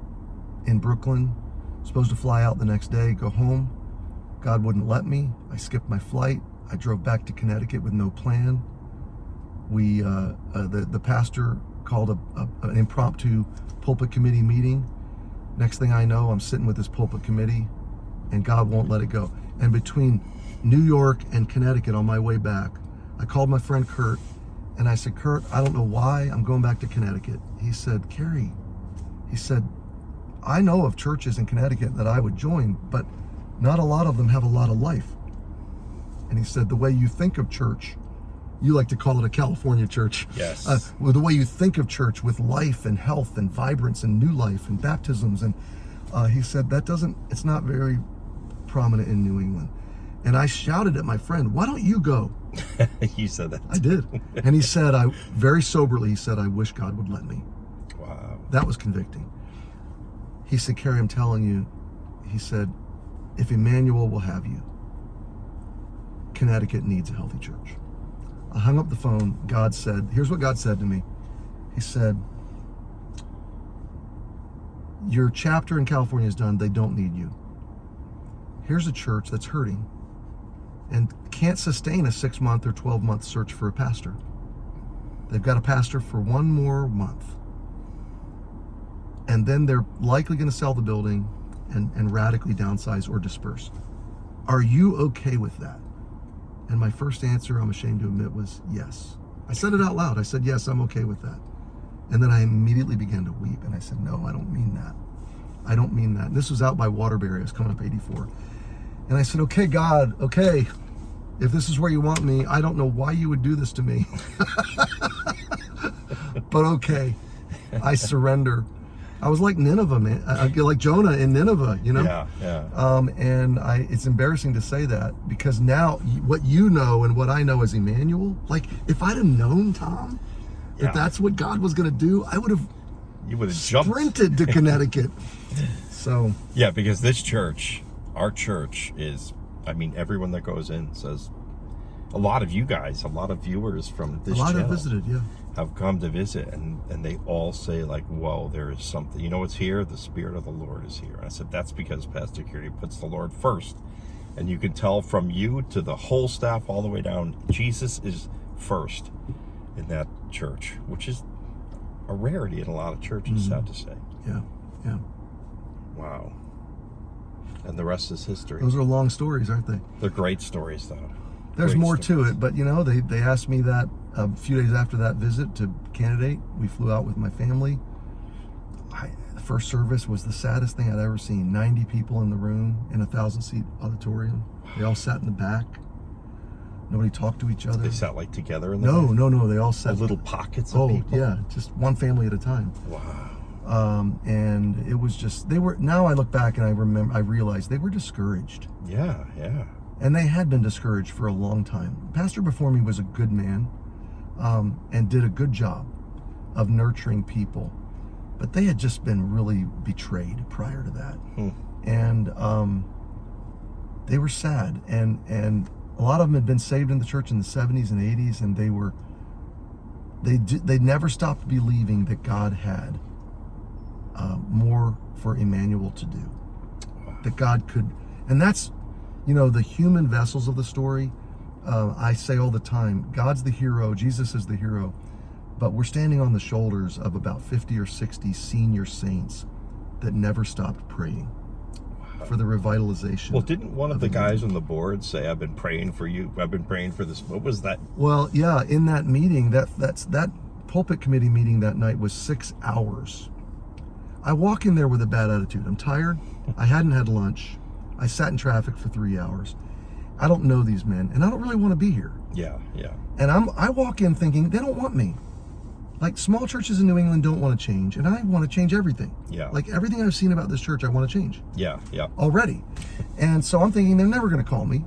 [SPEAKER 2] in Brooklyn, supposed to fly out the next day, go home. God wouldn't let me. I skipped my flight. I drove back to Connecticut with no plan. The pastor called an impromptu pulpit committee meeting. Next thing I know, I'm sitting with this pulpit committee, and God won't let it go. And between New York and Connecticut on my way back, I called my friend Kurt, and I said, Kurt, I don't know why I'm going back to Connecticut. He said, Cary, he said, I know of churches in Connecticut that I would join, but not a lot of them have a lot of life. And he said, the way you think of church, you like to call it a California church.
[SPEAKER 1] Yes.
[SPEAKER 2] The way you think of church with life and health and vibrance and new life and baptisms. And he said, it's not very prominent in New England. And I shouted at my friend, why don't you go?
[SPEAKER 1] You said that.
[SPEAKER 2] I did. And he said, very soberly, he said, I wish God would let me.
[SPEAKER 1] Wow.
[SPEAKER 2] That was convicting. He said, Cary, I'm telling you, he said, if Emmanuel will have you, Connecticut needs a healthy church. I hung up the phone. God said, here's what God said to me. He said, your chapter in California is done. They don't need you. Here's a church that's hurting and can't sustain a 6-month or 12-month search for a pastor. They've got a pastor for 1 more month. And then they're likely going to sell the building and radically downsize or disperse. Are you okay with that? And my first answer, I'm ashamed to admit, was yes. I said it out loud. I said, yes, I'm okay with that. And then I immediately began to weep. And I said, no, I don't mean that. I don't mean that. And this was out by Waterbury. I was coming up 84. And I said, okay, God, okay, if this is where you want me, I don't know why you would do this to me. But okay, I surrender. I was like Nineveh, man. Like Jonah in Nineveh, you know?
[SPEAKER 1] Yeah.
[SPEAKER 2] And it's embarrassing to say that, because now what you know and what I know as Emmanuel, like if I'd have known, Tom, that that's what God was going to do, I would have sprinted to Connecticut. So. Yeah,
[SPEAKER 1] because this church, our church is, I mean, everyone that goes in says, a lot of you guys, a lot of viewers from this channel.
[SPEAKER 2] A lot have visited, yeah.
[SPEAKER 1] Have come to visit, and they all say, like, whoa, there is something. You know what's here? The Spirit of the Lord is here. I said, that's because Pastor Cary puts the Lord first. And you can tell from you to the whole staff all the way down, Jesus is first in that church, which is a rarity in a lot of churches, sad to say.
[SPEAKER 2] Yeah, yeah.
[SPEAKER 1] Wow. And the rest is history.
[SPEAKER 2] Those are long stories, aren't they?
[SPEAKER 1] They're great stories, though.
[SPEAKER 2] There's more to it, but you know, they asked me that a few days after that visit to candidate. We flew out with my family. The first service was the saddest thing I'd ever seen. 90 people in the room in a 1,000-seat auditorium. They all sat in the back. Nobody talked to each other.
[SPEAKER 1] They sat like together in the
[SPEAKER 2] No. They all sat
[SPEAKER 1] little pockets of people.
[SPEAKER 2] Yeah, just one family at a time.
[SPEAKER 1] Wow.
[SPEAKER 2] And it was just, now I look back and I realize they were discouraged.
[SPEAKER 1] Yeah.
[SPEAKER 2] And they had been discouraged for a long time. The pastor before me was a good man, and did a good job of nurturing people. But they had just been really betrayed prior to that. And they were sad. And a lot of them had been saved in the church in the 70s and 80s, and they never stopped believing that God had more for Emmanuel to do. That God could, and that's, you know, the human vessels of the story. I say all the time, God's the hero, Jesus is the hero, but we're standing on the shoulders of about 50 or 60 senior saints that never stopped praying for the revitalization.
[SPEAKER 1] Well, didn't one of the guys on the board say, I've been praying for you, I've been praying for this? What was that?
[SPEAKER 2] Well, yeah, in that meeting, that pulpit committee meeting that night was 6 hours. I walk in there with a bad attitude. I'm tired. I hadn't had lunch. I sat in traffic for 3 hours. I don't know these men, and I don't really want to be here.
[SPEAKER 1] Yeah, yeah.
[SPEAKER 2] And I walk in thinking, they don't want me. Like, small churches in New England don't want to change, and I want to change everything.
[SPEAKER 1] Yeah.
[SPEAKER 2] Like, everything I've seen about this church, I want to change.
[SPEAKER 1] Yeah, yeah.
[SPEAKER 2] Already. And so I'm thinking they're never going to call me,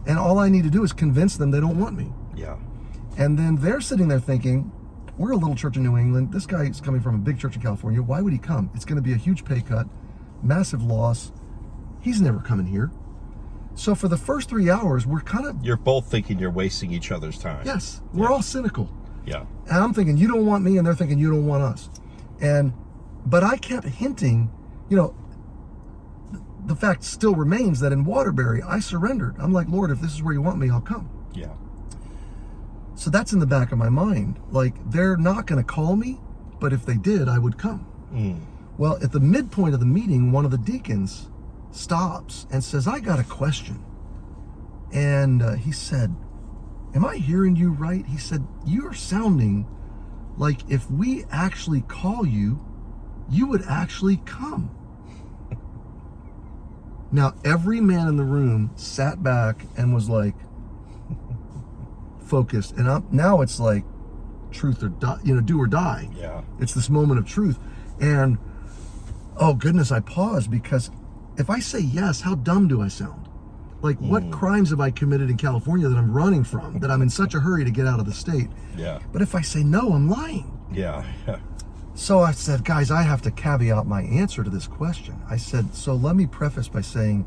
[SPEAKER 2] and all I need to do is convince them they don't want me.
[SPEAKER 1] Yeah.
[SPEAKER 2] And then they're sitting there thinking, we're a little church in New England. This guy is coming from a big church in California. Why would he come? It's going to be a huge pay cut, massive loss. He's never coming here. So for the first 3 hours, we're kind of...
[SPEAKER 1] You're both thinking you're wasting each other's time.
[SPEAKER 2] Yes. We're all cynical.
[SPEAKER 1] Yeah.
[SPEAKER 2] And I'm thinking, you don't want me, and they're thinking, you don't want us. But I kept hinting, the fact still remains that in Waterbury, I surrendered. I'm like, Lord, if this is where you want me, I'll come.
[SPEAKER 1] Yeah.
[SPEAKER 2] So that's in the back of my mind. Like, they're not going to call me, but if they did, I would come. Well, at the midpoint of the meeting, one of the deacons stops and says, I got a question. And he said, am I hearing you right? He said, you're sounding like if we actually call you, you would actually come. Now, every man in the room sat back and was like, focused. And now it's like truth or die, do or die.
[SPEAKER 1] Yeah.
[SPEAKER 2] It's this moment of truth. And oh goodness, I paused, because if I say yes, how dumb do I sound? Like, what crimes have I committed in California that I'm running from, that I'm in such a hurry to get out of the state?
[SPEAKER 1] Yeah.
[SPEAKER 2] But if I say no, I'm lying.
[SPEAKER 1] Yeah.
[SPEAKER 2] So I said, guys, I have to caveat my answer to this question. I said, so let me preface by saying,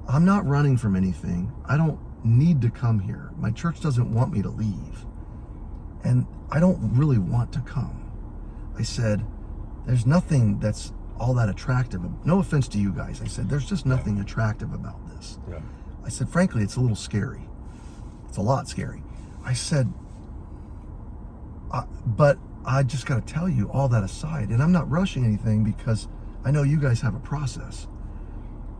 [SPEAKER 2] I'm not running from anything. I don't need to come here. My church doesn't want me to leave. And I don't really want to come. I said, there's nothing that's all that attractive. No offense to you guys. I said, there's just nothing attractive about this.
[SPEAKER 1] Yeah.
[SPEAKER 2] I said, frankly, it's a little scary. It's a lot scary. I said, but I just got to tell you, all that aside, and I'm not rushing anything because I know you guys have a process,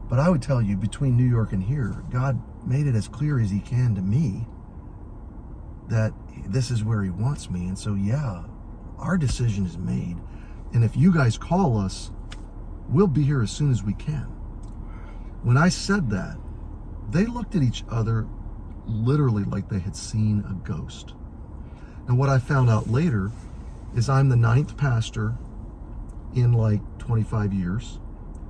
[SPEAKER 2] but I would tell you, between New York and here, God made it as clear as he can to me that this is where he wants me. And so, yeah, our decision is made. And if you guys call us, we'll be here as soon as we can. When I said that, they looked at each other literally like they had seen a ghost. Now, what I found out later is I'm the 9th pastor in like 25 years.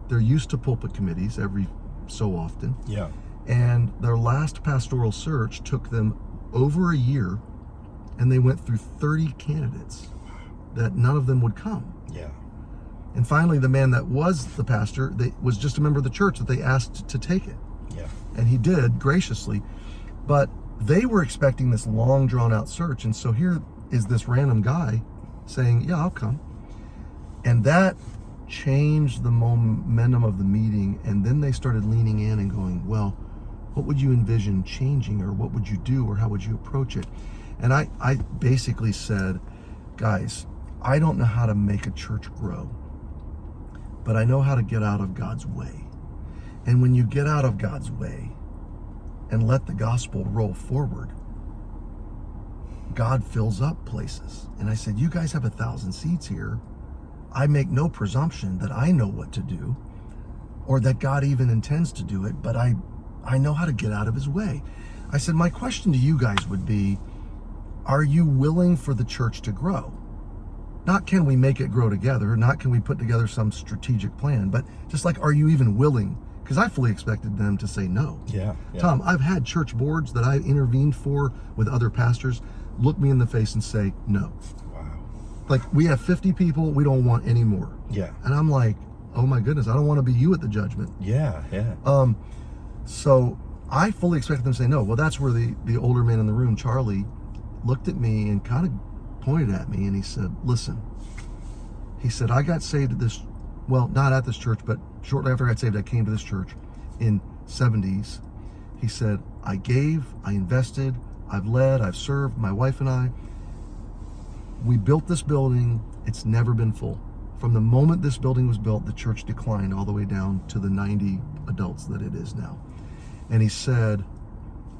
[SPEAKER 2] They're used to pulpit committees every so often.
[SPEAKER 1] Yeah.
[SPEAKER 2] And their last pastoral search took them over a year, and they went through 30 candidates that none of them would come.
[SPEAKER 1] Yeah.
[SPEAKER 2] And finally, the man that was the pastor, was just a member of the church that they asked to take it.
[SPEAKER 1] Yeah.
[SPEAKER 2] And he did graciously. But they were expecting this long, drawn-out search. And so here is this random guy saying, yeah, I'll come. And that changed the momentum of the meeting. And then they started leaning in and going, well, what would you envision changing, or what would you do, or how would you approach it? And I basically said, guys, I don't know how to make a church grow, but I know how to get out of God's way. And when you get out of God's way and let the gospel roll forward, God fills up places. And I said, you guys have 1,000 seats here. I make no presumption that I know what to do, or that God even intends to do it, but I know how to get out of his way. I said, my question to you guys would be, are you willing for the church to grow? Not can we make it grow together, not can we put together some strategic plan, but just like, are you even willing? Because I fully expected them to say no.
[SPEAKER 1] Yeah.
[SPEAKER 2] Tom, I've had church boards that I intervened for with other pastors look me in the face and say no.
[SPEAKER 1] Wow.
[SPEAKER 2] Like, we have 50 people, we don't want any more.
[SPEAKER 1] Yeah.
[SPEAKER 2] And I'm like, oh my goodness, I don't want to be you at the judgment.
[SPEAKER 1] Yeah.
[SPEAKER 2] So I fully expected them to say no. Well, that's where the older man in the room, Charlie, looked at me and kind of pointed at me, and he said, listen, he said, I got saved at this, well, not at this church, but shortly after I got saved, I came to this church in 70s. He said, I gave, I invested, I've led, I've served, my wife and I. We built this building. It's never been full. From the moment this building was built, the church declined all the way down to the 90 adults that it is now. And he said,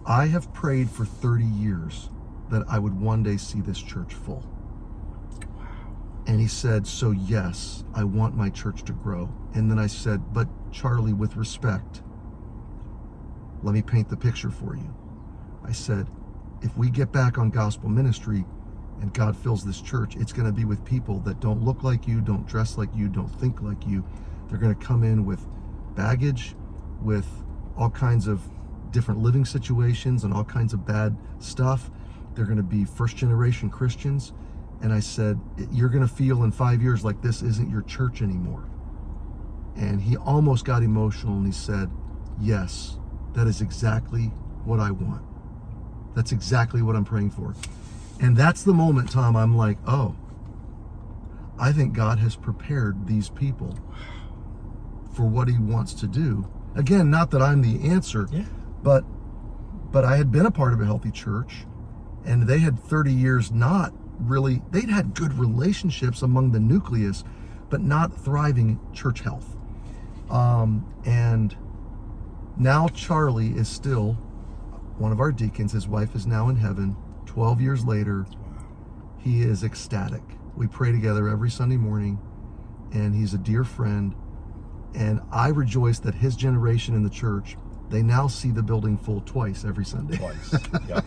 [SPEAKER 2] I have prayed for 30 years that I would one day see this church full. Wow. And he said, so yes, I want my church to grow. And then I said, but Charlie, with respect, let me paint the picture for you. I said, if we get back on gospel ministry and God fills this church, it's going to be with people that don't look like you, don't dress like you, don't think like you. They're going to come in with baggage, with all kinds of different living situations and all kinds of bad stuff. They're going to be first-generation Christians. And I said, you're going to feel in 5 years like this isn't your church anymore. And he almost got emotional and he said, yes, that is exactly what I want. That's exactly what I'm praying for. And that's the moment, Tom, I'm like, oh, I think God has prepared these people for what he wants to do. Again, not that I'm the answer, but I had been a part of a healthy church, and they had 30 years not really, they'd had good relationships among the nucleus, but not thriving church health. And now Charlie is still one of our deacons. His wife is now in heaven. 12 years later, he is ecstatic. We pray together every Sunday morning, and he's a dear friend. And I rejoice that his generation in the church, they now see the building full twice every Sunday.
[SPEAKER 1] Twice. Yep.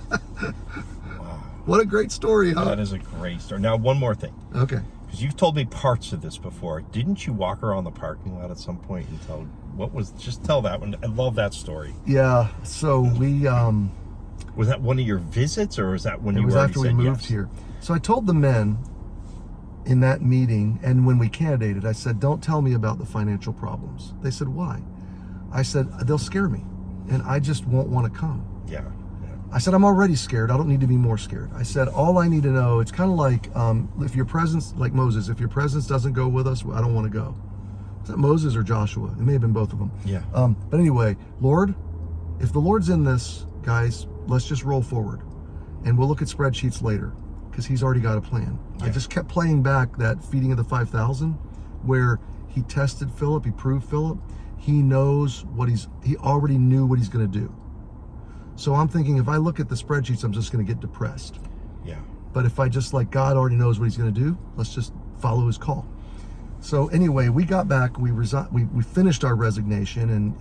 [SPEAKER 1] Wow.
[SPEAKER 2] What a great story, huh?
[SPEAKER 1] That is a great story. Now, one more thing.
[SPEAKER 2] Okay.
[SPEAKER 1] Because you've told me parts of this before. Didn't you walk around the parking lot at some point and tell just tell that one. I love that story.
[SPEAKER 2] Yeah. So we
[SPEAKER 1] was that one of your visits, or was that when you
[SPEAKER 2] it was
[SPEAKER 1] already
[SPEAKER 2] after we
[SPEAKER 1] said
[SPEAKER 2] moved
[SPEAKER 1] yes?
[SPEAKER 2] here. So I told the men in that meeting, and when we candidated, I said, don't tell me about the financial problems. They said, why? I said, they'll scare me, and I just won't want to come.
[SPEAKER 1] Yeah.
[SPEAKER 2] I said, I'm already scared. I don't need to be more scared. I said, all I need to know, it's kind of like if your presence, like Moses, if your presence doesn't go with us, I don't want to go. Is that Moses or Joshua? It may have been both of them.
[SPEAKER 1] Yeah.
[SPEAKER 2] But anyway, Lord, if the Lord's in this, guys, let's just roll forward. And we'll look at spreadsheets later, because he's already got a plan.
[SPEAKER 1] Yeah.
[SPEAKER 2] I just kept playing back that feeding of the 5,000, where he tested Philip, he proved Philip. He knows he already knew what he's going to do. So I'm thinking, if I look at the spreadsheets, I'm just going to get depressed.
[SPEAKER 1] Yeah.
[SPEAKER 2] But if I just like, God already knows what he's going to do, let's just follow his call. So anyway, we got back, we finished our resignation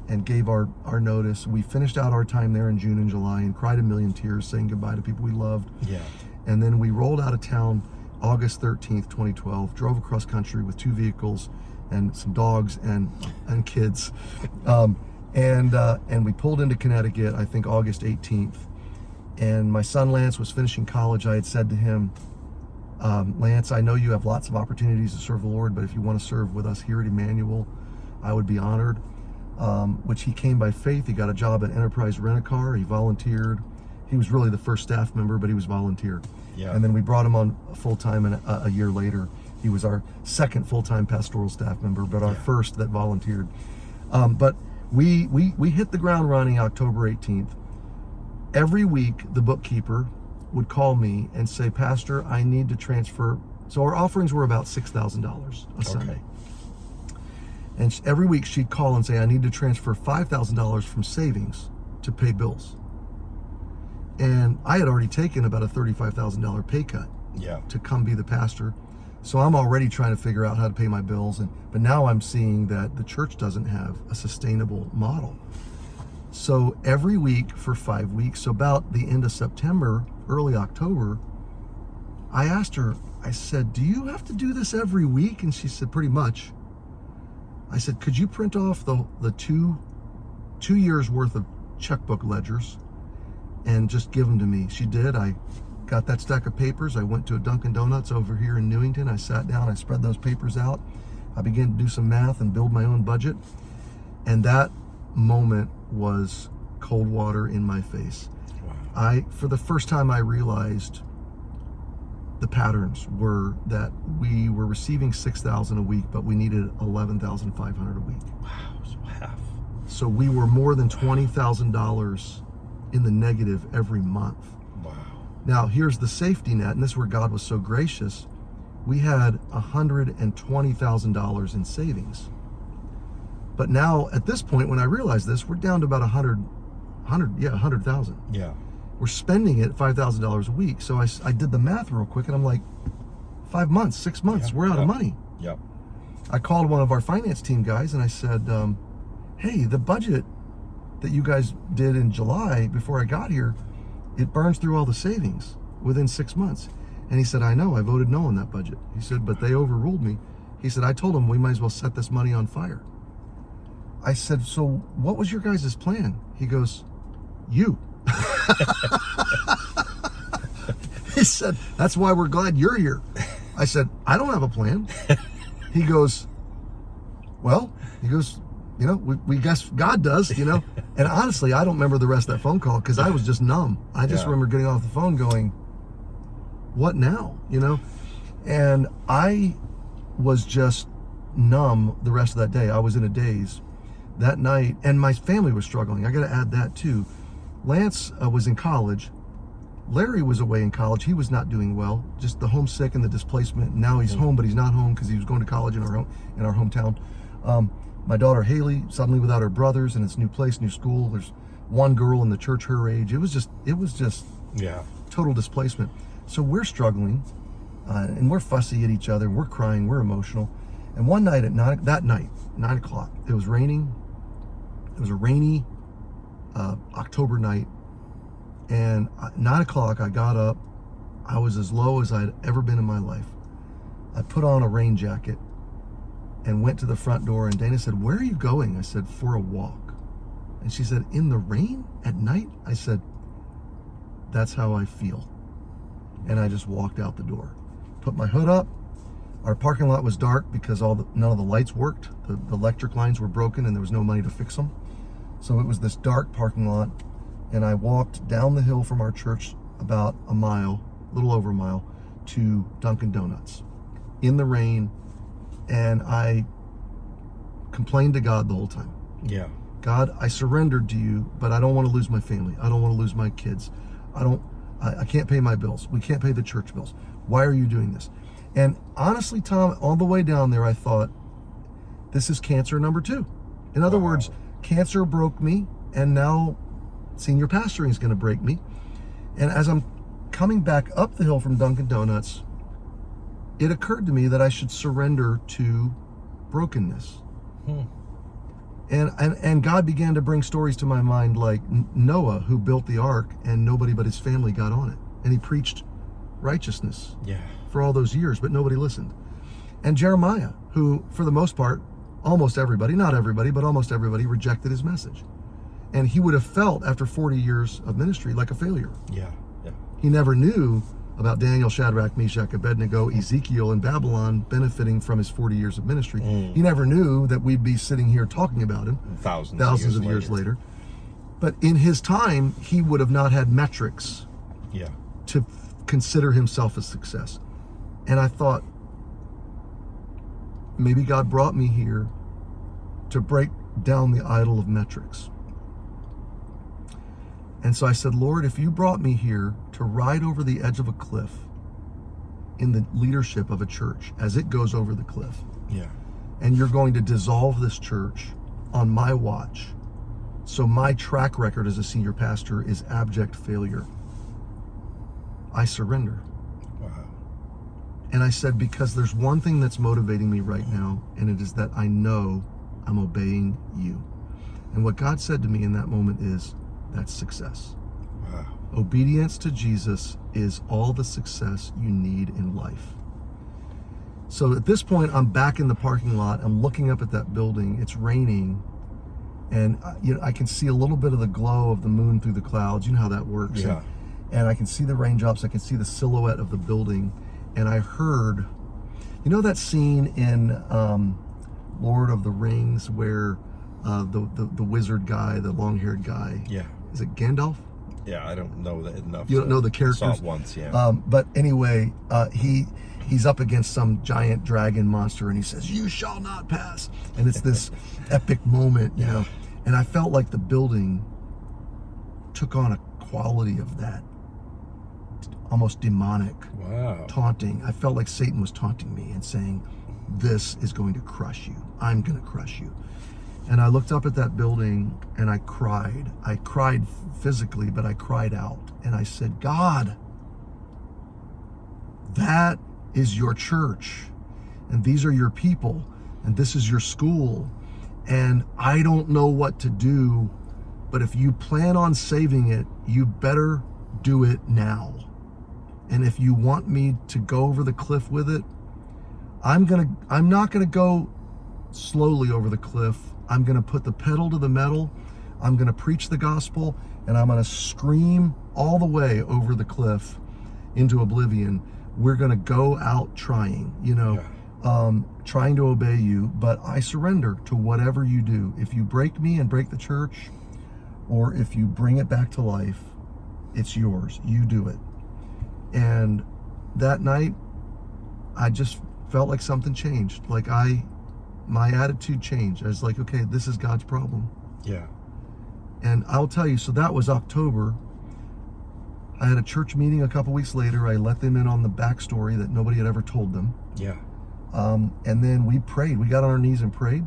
[SPEAKER 2] and gave our notice. We finished out our time there in June and July and cried a million tears saying goodbye to people we loved.
[SPEAKER 1] Yeah.
[SPEAKER 2] And then we rolled out of town August 13th, 2012, drove across country with 2 vehicles and some dogs and kids. And we pulled into Connecticut, I think August 18th. And my son Lance was finishing college. I had said to him, Lance, I know you have lots of opportunities to serve the Lord, but if you want to serve with us here at Emmanuel, I would be honored. Which he came by faith. He got a job at Enterprise Rent-A-Car. He volunteered. He was really the first staff member, but he was volunteered.
[SPEAKER 1] Yeah.
[SPEAKER 2] And then we brought him on full-time, and a year later, he was our second full-time pastoral staff member, but our first that volunteered. But we hit the ground running October 18th. Every week, the bookkeeper would call me and say, Pastor, I need to transfer. So our offerings were about $6,000 a Sunday. And every week she'd call and say, I need to transfer $5,000 from savings to pay bills. And I had already taken about a $35,000 pay cut to come be the pastor. So I'm already trying to figure out how to pay my bills. But now I'm seeing that the church doesn't have a sustainable model. So every week for 5 weeks, so about the end of September, early October, I asked her, I said, do you have to do this every week? And she said, pretty much. I said, could you print off the two years worth of checkbook ledgers and just give them to me? She did. I got that stack of papers. I went to a Dunkin' Donuts over here in Newington. I sat down, I spread those papers out. I began to do some math and build my own budget. And that moment was cold water in my face. Wow. For the first time, I realized the patterns were that we were receiving $6,000 a week, but we needed $11,500 a week.
[SPEAKER 1] Wow, so half.
[SPEAKER 2] So we were more than $20,000 in the negative every month.
[SPEAKER 1] Wow.
[SPEAKER 2] Now here's the safety net, and this is where God was so gracious. We had $120,000 in savings. But now at this point, when I realized this, we're down to about 100,000.
[SPEAKER 1] Yeah.
[SPEAKER 2] We're spending it $5,000 a week. So I did the math real quick, and I'm like, 5 months, 6 months, we're out of money.
[SPEAKER 1] Yep.
[SPEAKER 2] I called one of our finance team guys and I said, hey, the budget that you guys did in July before I got here, it burns through all the savings within 6 months. And he said, I know, I voted no on that budget. He said, but they overruled me. He said, I told them we might as well set this money on fire. I said, so what was your guys' plan? He goes, you. He said, that's why we're glad you're here. I said, I don't have a plan. He goes, well, you know, we guess God does, you know. And honestly, I don't remember the rest of that phone call because I was just numb. I just remember getting off the phone going, what now, you know? And I was just numb the rest of that day. I was in a daze that night, and my family was struggling. I got to add that too. Lance was in college. Larry was away in college. He was not doing well, just the homesick and the displacement. Now he's home, but he's not home because he was going to college in our hometown. My daughter Haley, suddenly without her brothers, and it's new place, new school. There's one girl in the church her age. It was just total displacement. So we're struggling, and we're fussy at each other. We're crying. We're emotional. And one night at 9 o'clock, it was raining. It was a rainy October night. And at 9 o'clock, I got up. I was as low as I had ever been in my life. I put on a rain jacket and went to the front door. And Dana said, where are you going? I said, for a walk. And she said, in the rain at night? I said, that's how I feel. And I just walked out the door. Put my hood up. Our parking lot was dark because none of the lights worked. The electric lines were broken and there was no money to fix them. So it was this dark parking lot. And I walked down the hill from our church about a mile, a little over a mile, to Dunkin' Donuts in the rain. And I complained to God the whole time.
[SPEAKER 1] Yeah.
[SPEAKER 2] God, I surrendered to you, but I don't want to lose my family. I don't want to lose my kids. I can't pay my bills. We can't pay the church bills. Why are you doing this? And honestly, Tom, all the way down there, I thought, this is cancer number 2. In other words, cancer broke me, and now senior pastoring is going to break me. And as I'm coming back up the hill from Dunkin' Donuts, it occurred to me that I should surrender to brokenness. And God began to bring stories to my mind like Noah, who built the ark and nobody but his family got on it. And he preached righteousness for all those years, but nobody listened. And Jeremiah, who for the most part, almost everybody, not everybody, but almost everybody rejected his message. And he would have felt after 40 years of ministry like a failure. He never knew about Daniel, Shadrach, Meshach, Abednego, Ezekiel, and Babylon benefiting from his 40 years of ministry. He never knew that we'd be sitting here talking about him thousands of years later. But in his time, he would have not had metrics to consider himself a success. And I thought, maybe God brought me here to break down the idol of metrics. And so I said, Lord, if you brought me here to ride over the edge of a cliff in the leadership of a church as it goes over the cliff, and you're going to dissolve this church on my watch, so my track record as a senior pastor is abject failure, I surrender. And I said, because there's one thing that's motivating me right now, and it is that I know I'm obeying you. And what God said to me in that moment is, that's success. Obedience to Jesus is all the success you need in life. So at this point, I'm back in the parking lot. I'm looking up at that building. It's raining. And I can see a little bit of the glow of the moon through the clouds. You know how that works. And I can see the raindrops. I can see the silhouette of the building. And I heard, you know that scene in Lord of the Rings where the wizard guy, the long-haired guy. Is it Gandalf?
[SPEAKER 1] I don't know that enough.
[SPEAKER 2] You don't know the characters?
[SPEAKER 1] Saw it once,
[SPEAKER 2] but anyway, he's up against some giant dragon monster, and he says, "You shall not pass." And it's this epic moment, you know. And I felt like the building took on a quality of that, almost demonic, taunting. I felt like Satan was taunting me and saying, "This is going to crush you. I'm going to crush you." And I looked up at that building and I cried. I cried physically, but I cried out. And I said, God, that is your church. And these are your people. And this is your school. And I don't know what to do But if you plan on saving it, you better do it now. And if you want me to go over the cliff with it, I'm not gonna go slowly over the cliff. I'm gonna put the pedal to the metal. I'm gonna preach the gospel, and I'm gonna scream all the way over the cliff into oblivion. We're gonna go out trying, trying to obey you, but I surrender to whatever you do. If you break me and break the church, or if you bring it back to life, it's yours. You do it. And that night, I just felt like something changed. Like my attitude changed. I was like, okay, this is God's problem.
[SPEAKER 1] Yeah.
[SPEAKER 2] And I'll tell you, so that was October. I had a church meeting a couple weeks later. I let them in on the backstory that nobody had ever told them.
[SPEAKER 1] Yeah.
[SPEAKER 2] And then we prayed. We got on our knees and prayed.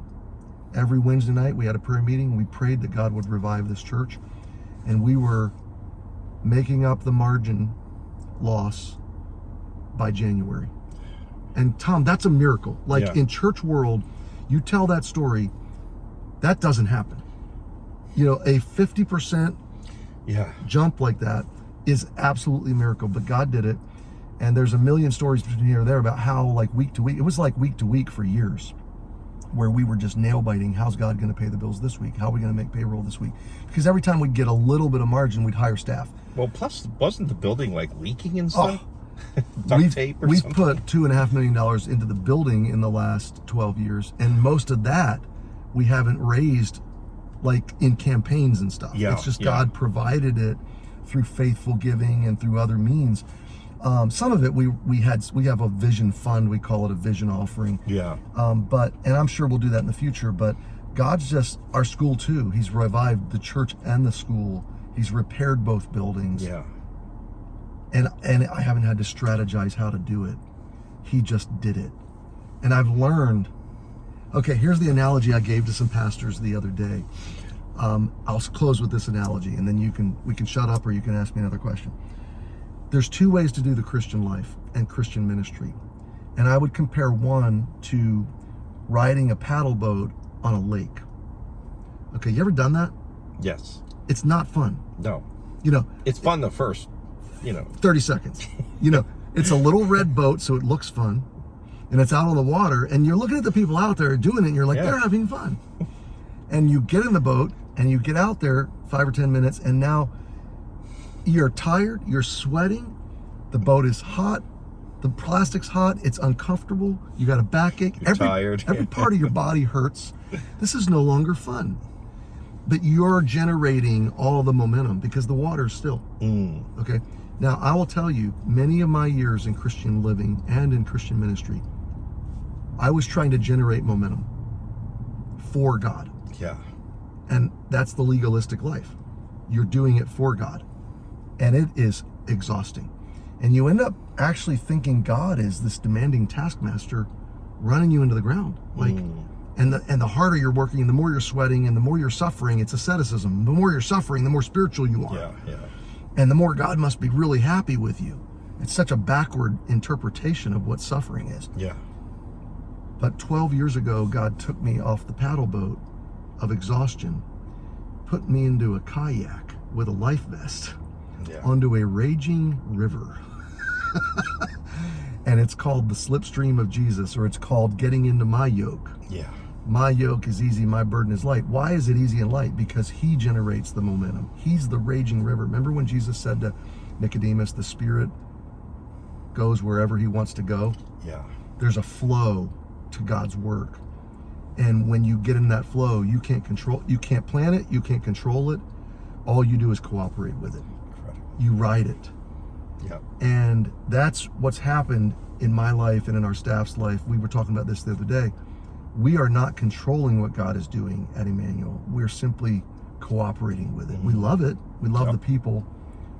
[SPEAKER 2] Every Wednesday night we had a prayer meeting. We prayed that God would revive this church. And we were making up the margin loss by January. And Tom, that's a miracle. Like in church world, you tell that story, that doesn't happen. A 50% jump like that is absolutely a miracle, but God did it. And there's a million stories between here and there about how, like, week to week, it was like week to week for years, where we were just nail biting. How's God going to pay the bills this week? How are we going to make payroll this week? Because every time we'd get a little bit of margin, we'd hire staff.
[SPEAKER 1] Well, plus, wasn't the building like leaking and stuff? Duct tape or
[SPEAKER 2] we've
[SPEAKER 1] something?
[SPEAKER 2] Put $2.5 million into the building in the last 12 years, and most of that we haven't raised like in campaigns and stuff. It's just God provided it through faithful giving and through other means. Some of it we have a vision fund. We call it a vision offering.
[SPEAKER 1] Yeah.
[SPEAKER 2] And I'm sure we'll do that in the future. But God's just our school too. He's revived the church and the school. He's repaired both buildings.
[SPEAKER 1] Yeah.
[SPEAKER 2] And I haven't had to strategize how to do it. He just did it. And I've learned. Okay, here's the analogy I gave to some pastors the other day. I'll close with this analogy, and then we can shut up, or you can ask me another question. There's two ways to do the Christian life and Christian ministry. And I would compare one to riding a paddle boat on a lake. Okay, you ever done that?
[SPEAKER 1] Yes.
[SPEAKER 2] It's not fun.
[SPEAKER 1] No.
[SPEAKER 2] It's
[SPEAKER 1] fun the first,
[SPEAKER 2] 30 seconds. It's a little red boat, so it looks fun. And it's out on the water, and you're looking at the people out there doing it, and you're like, they're having fun. And you get in the boat, and you get out there 5 or 10 minutes, and now you're tired, you're sweating, the boat is hot, the plastic's hot, it's uncomfortable, you got a backache,
[SPEAKER 1] you're tired.
[SPEAKER 2] Every part of your body hurts. This is no longer fun. But you're generating all the momentum because the water's still. Okay? Now, I will tell you, many of my years in Christian living and in Christian ministry, I was trying to generate momentum for God.
[SPEAKER 1] Yeah.
[SPEAKER 2] And that's the legalistic life. You're doing it for God. And it is exhausting. And you end up actually thinking God is this demanding taskmaster running you into the ground. And the harder you're working, and the more you're sweating, and the more you're suffering, it's asceticism. The more you're suffering, the more spiritual you are.
[SPEAKER 1] Yeah.
[SPEAKER 2] And the more God must be really happy with you. It's such a backward interpretation of what suffering is.
[SPEAKER 1] Yeah.
[SPEAKER 2] But 12 years ago, God took me off the paddle boat of exhaustion, put me into a kayak with a life vest onto a raging river. And it's called the slipstream of Jesus, or it's called getting into my yoke.
[SPEAKER 1] Yeah.
[SPEAKER 2] My yoke is easy, my burden is light. Why is it easy and light? Because he generates the momentum. He's the raging river. Remember when Jesus said to Nicodemus, the Spirit goes wherever he wants to go?
[SPEAKER 1] Yeah.
[SPEAKER 2] There's a flow to God's work. And when you get in that flow, you can't plan it, you can't control it. All you do is cooperate with it.
[SPEAKER 1] Incredible.
[SPEAKER 2] You ride it.
[SPEAKER 1] Yeah.
[SPEAKER 2] And that's what's happened in my life and in our staff's life. We were talking about this the other day. We are not controlling what God is doing at Emmanuel. We're simply cooperating with it. We love it. We love the people.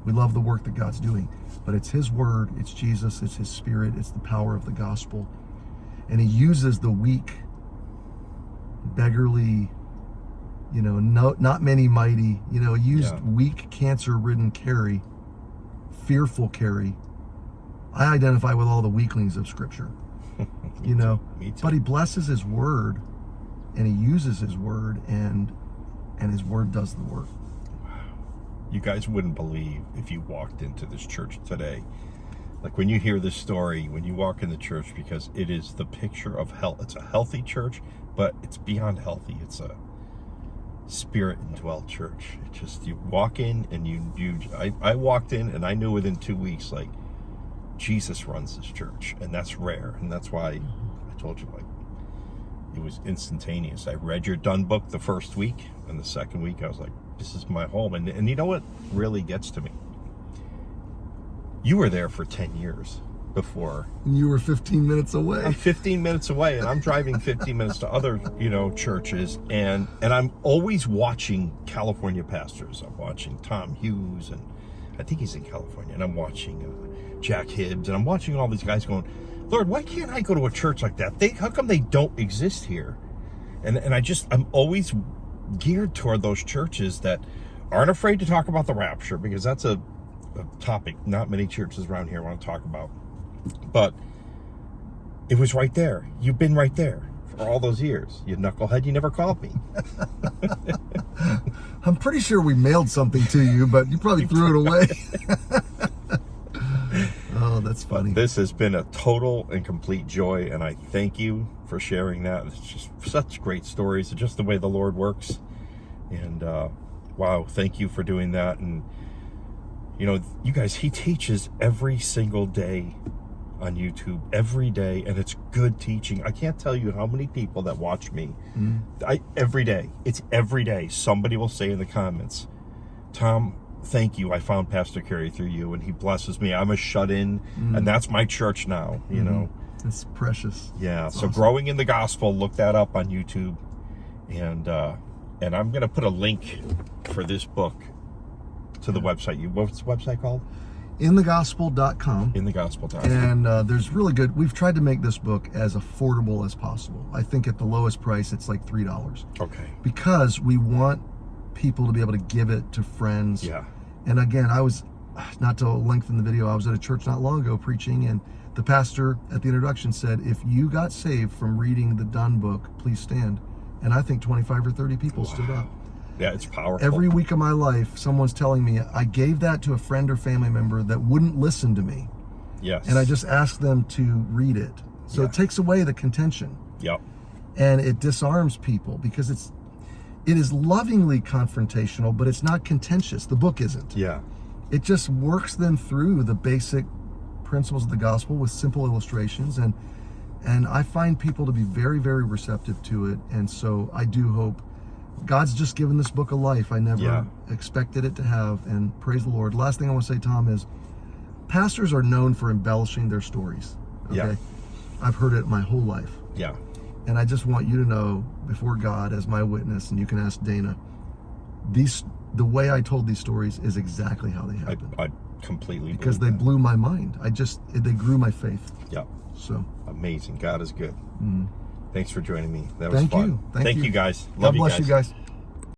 [SPEAKER 2] We love the work that God's doing. But it's his word, it's Jesus, it's his Spirit, it's the power of the gospel. And he uses the weak, beggarly, not many mighty, he used weak, cancer-ridden Cary, fearful Cary. I identify with all the weaklings of Scripture,
[SPEAKER 1] Me too.
[SPEAKER 2] But he blesses his word, and he uses his word, and his word does the work.
[SPEAKER 1] You guys wouldn't believe if you walked into this church today. Like when you hear this story, when you walk in the church, because it is the picture of health. It's a healthy church, but it's beyond healthy. It's a spirit-indwelt church. It just, you walk in and I walked in and I knew within 2 weeks, like, Jesus runs this church, and that's rare. And that's why I told you, like, it was instantaneous. I read your Done book the first week, and the second week I was like, this is my home. And you know what really gets to me? You were there for 10 years before.
[SPEAKER 2] You were 15 minutes away.
[SPEAKER 1] I'm 15 minutes away, and I'm driving 15 minutes to other, churches, and I'm always watching California pastors. I'm watching Tom Hughes, and I think he's in California, and I'm watching Jack Hibbs, and I'm watching all these guys going, Lord, why can't I go to a church like that? How come they don't exist here? And I'm always geared toward those churches that aren't afraid to talk about the rapture, because that's a topic not many churches around here want to talk about. But it was right there. You've been right there for all those years. You knucklehead, you never called me.
[SPEAKER 2] I'm pretty sure we mailed something to you, but you probably threw it away. Oh, that's funny.
[SPEAKER 1] But this has been a total and complete joy, and I thank you for sharing that. It's just such great stories. It's just the way the Lord works. And wow, thank you for doing that. And you guys, he teaches every single day on YouTube, every day, and it's good teaching. I can't tell you how many people that watch me. Every day. It's every day. Somebody will say in the comments, Tom, thank you. I found Pastor Cary through you, and he blesses me. I'm a shut-in, and that's my church now, you know.
[SPEAKER 2] It's precious.
[SPEAKER 1] Yeah,
[SPEAKER 2] That's
[SPEAKER 1] so
[SPEAKER 2] awesome.
[SPEAKER 1] Growing in the Gospel, look that up on YouTube. And I'm going to put a link for this book to the website. What's the website called?
[SPEAKER 2] inthegospel.com.
[SPEAKER 1] Inthegospel.com.
[SPEAKER 2] And there's really good, we've tried to make this book as affordable as possible. I think at the lowest price, it's like $3.
[SPEAKER 1] Okay.
[SPEAKER 2] Because we want people to be able to give it to friends.
[SPEAKER 1] Yeah.
[SPEAKER 2] And again, I was, not to lengthen the video, I was at a church not long ago preaching, and the pastor at the introduction said, if you got saved from reading the Done book, please stand. And I think 25 or 30 people stood up.
[SPEAKER 1] Yeah, it's powerful.
[SPEAKER 2] Every week of my life, someone's telling me, I gave that to a friend or family member that wouldn't listen to me.
[SPEAKER 1] Yes.
[SPEAKER 2] And I just asked them to read it. So it takes away the contention.
[SPEAKER 1] Yep.
[SPEAKER 2] And it disarms people, because it is lovingly confrontational, but it's not contentious. The book isn't.
[SPEAKER 1] Yeah.
[SPEAKER 2] It just works them through the basic principles of the gospel with simple illustrations, and I find people to be very, very receptive to it. And so I do hope God's just given this book a life I never expected it to have, and praise the Lord. Last thing I want to say, Tom, is pastors are known for embellishing their stories. Okay?
[SPEAKER 1] Yeah.
[SPEAKER 2] I've heard it my whole life.
[SPEAKER 1] Yeah.
[SPEAKER 2] And I just want you to know before God as my witness, and you can ask Dana, the way I told these stories is exactly how they happened.
[SPEAKER 1] I completely
[SPEAKER 2] because they
[SPEAKER 1] believe that.
[SPEAKER 2] blew my mind. They grew my faith.
[SPEAKER 1] Yeah.
[SPEAKER 2] So
[SPEAKER 1] amazing. God is good. Thanks for joining me. That was
[SPEAKER 2] thank
[SPEAKER 1] fun.
[SPEAKER 2] you.
[SPEAKER 1] Thank you guys.
[SPEAKER 2] God
[SPEAKER 1] Love
[SPEAKER 2] bless you guys.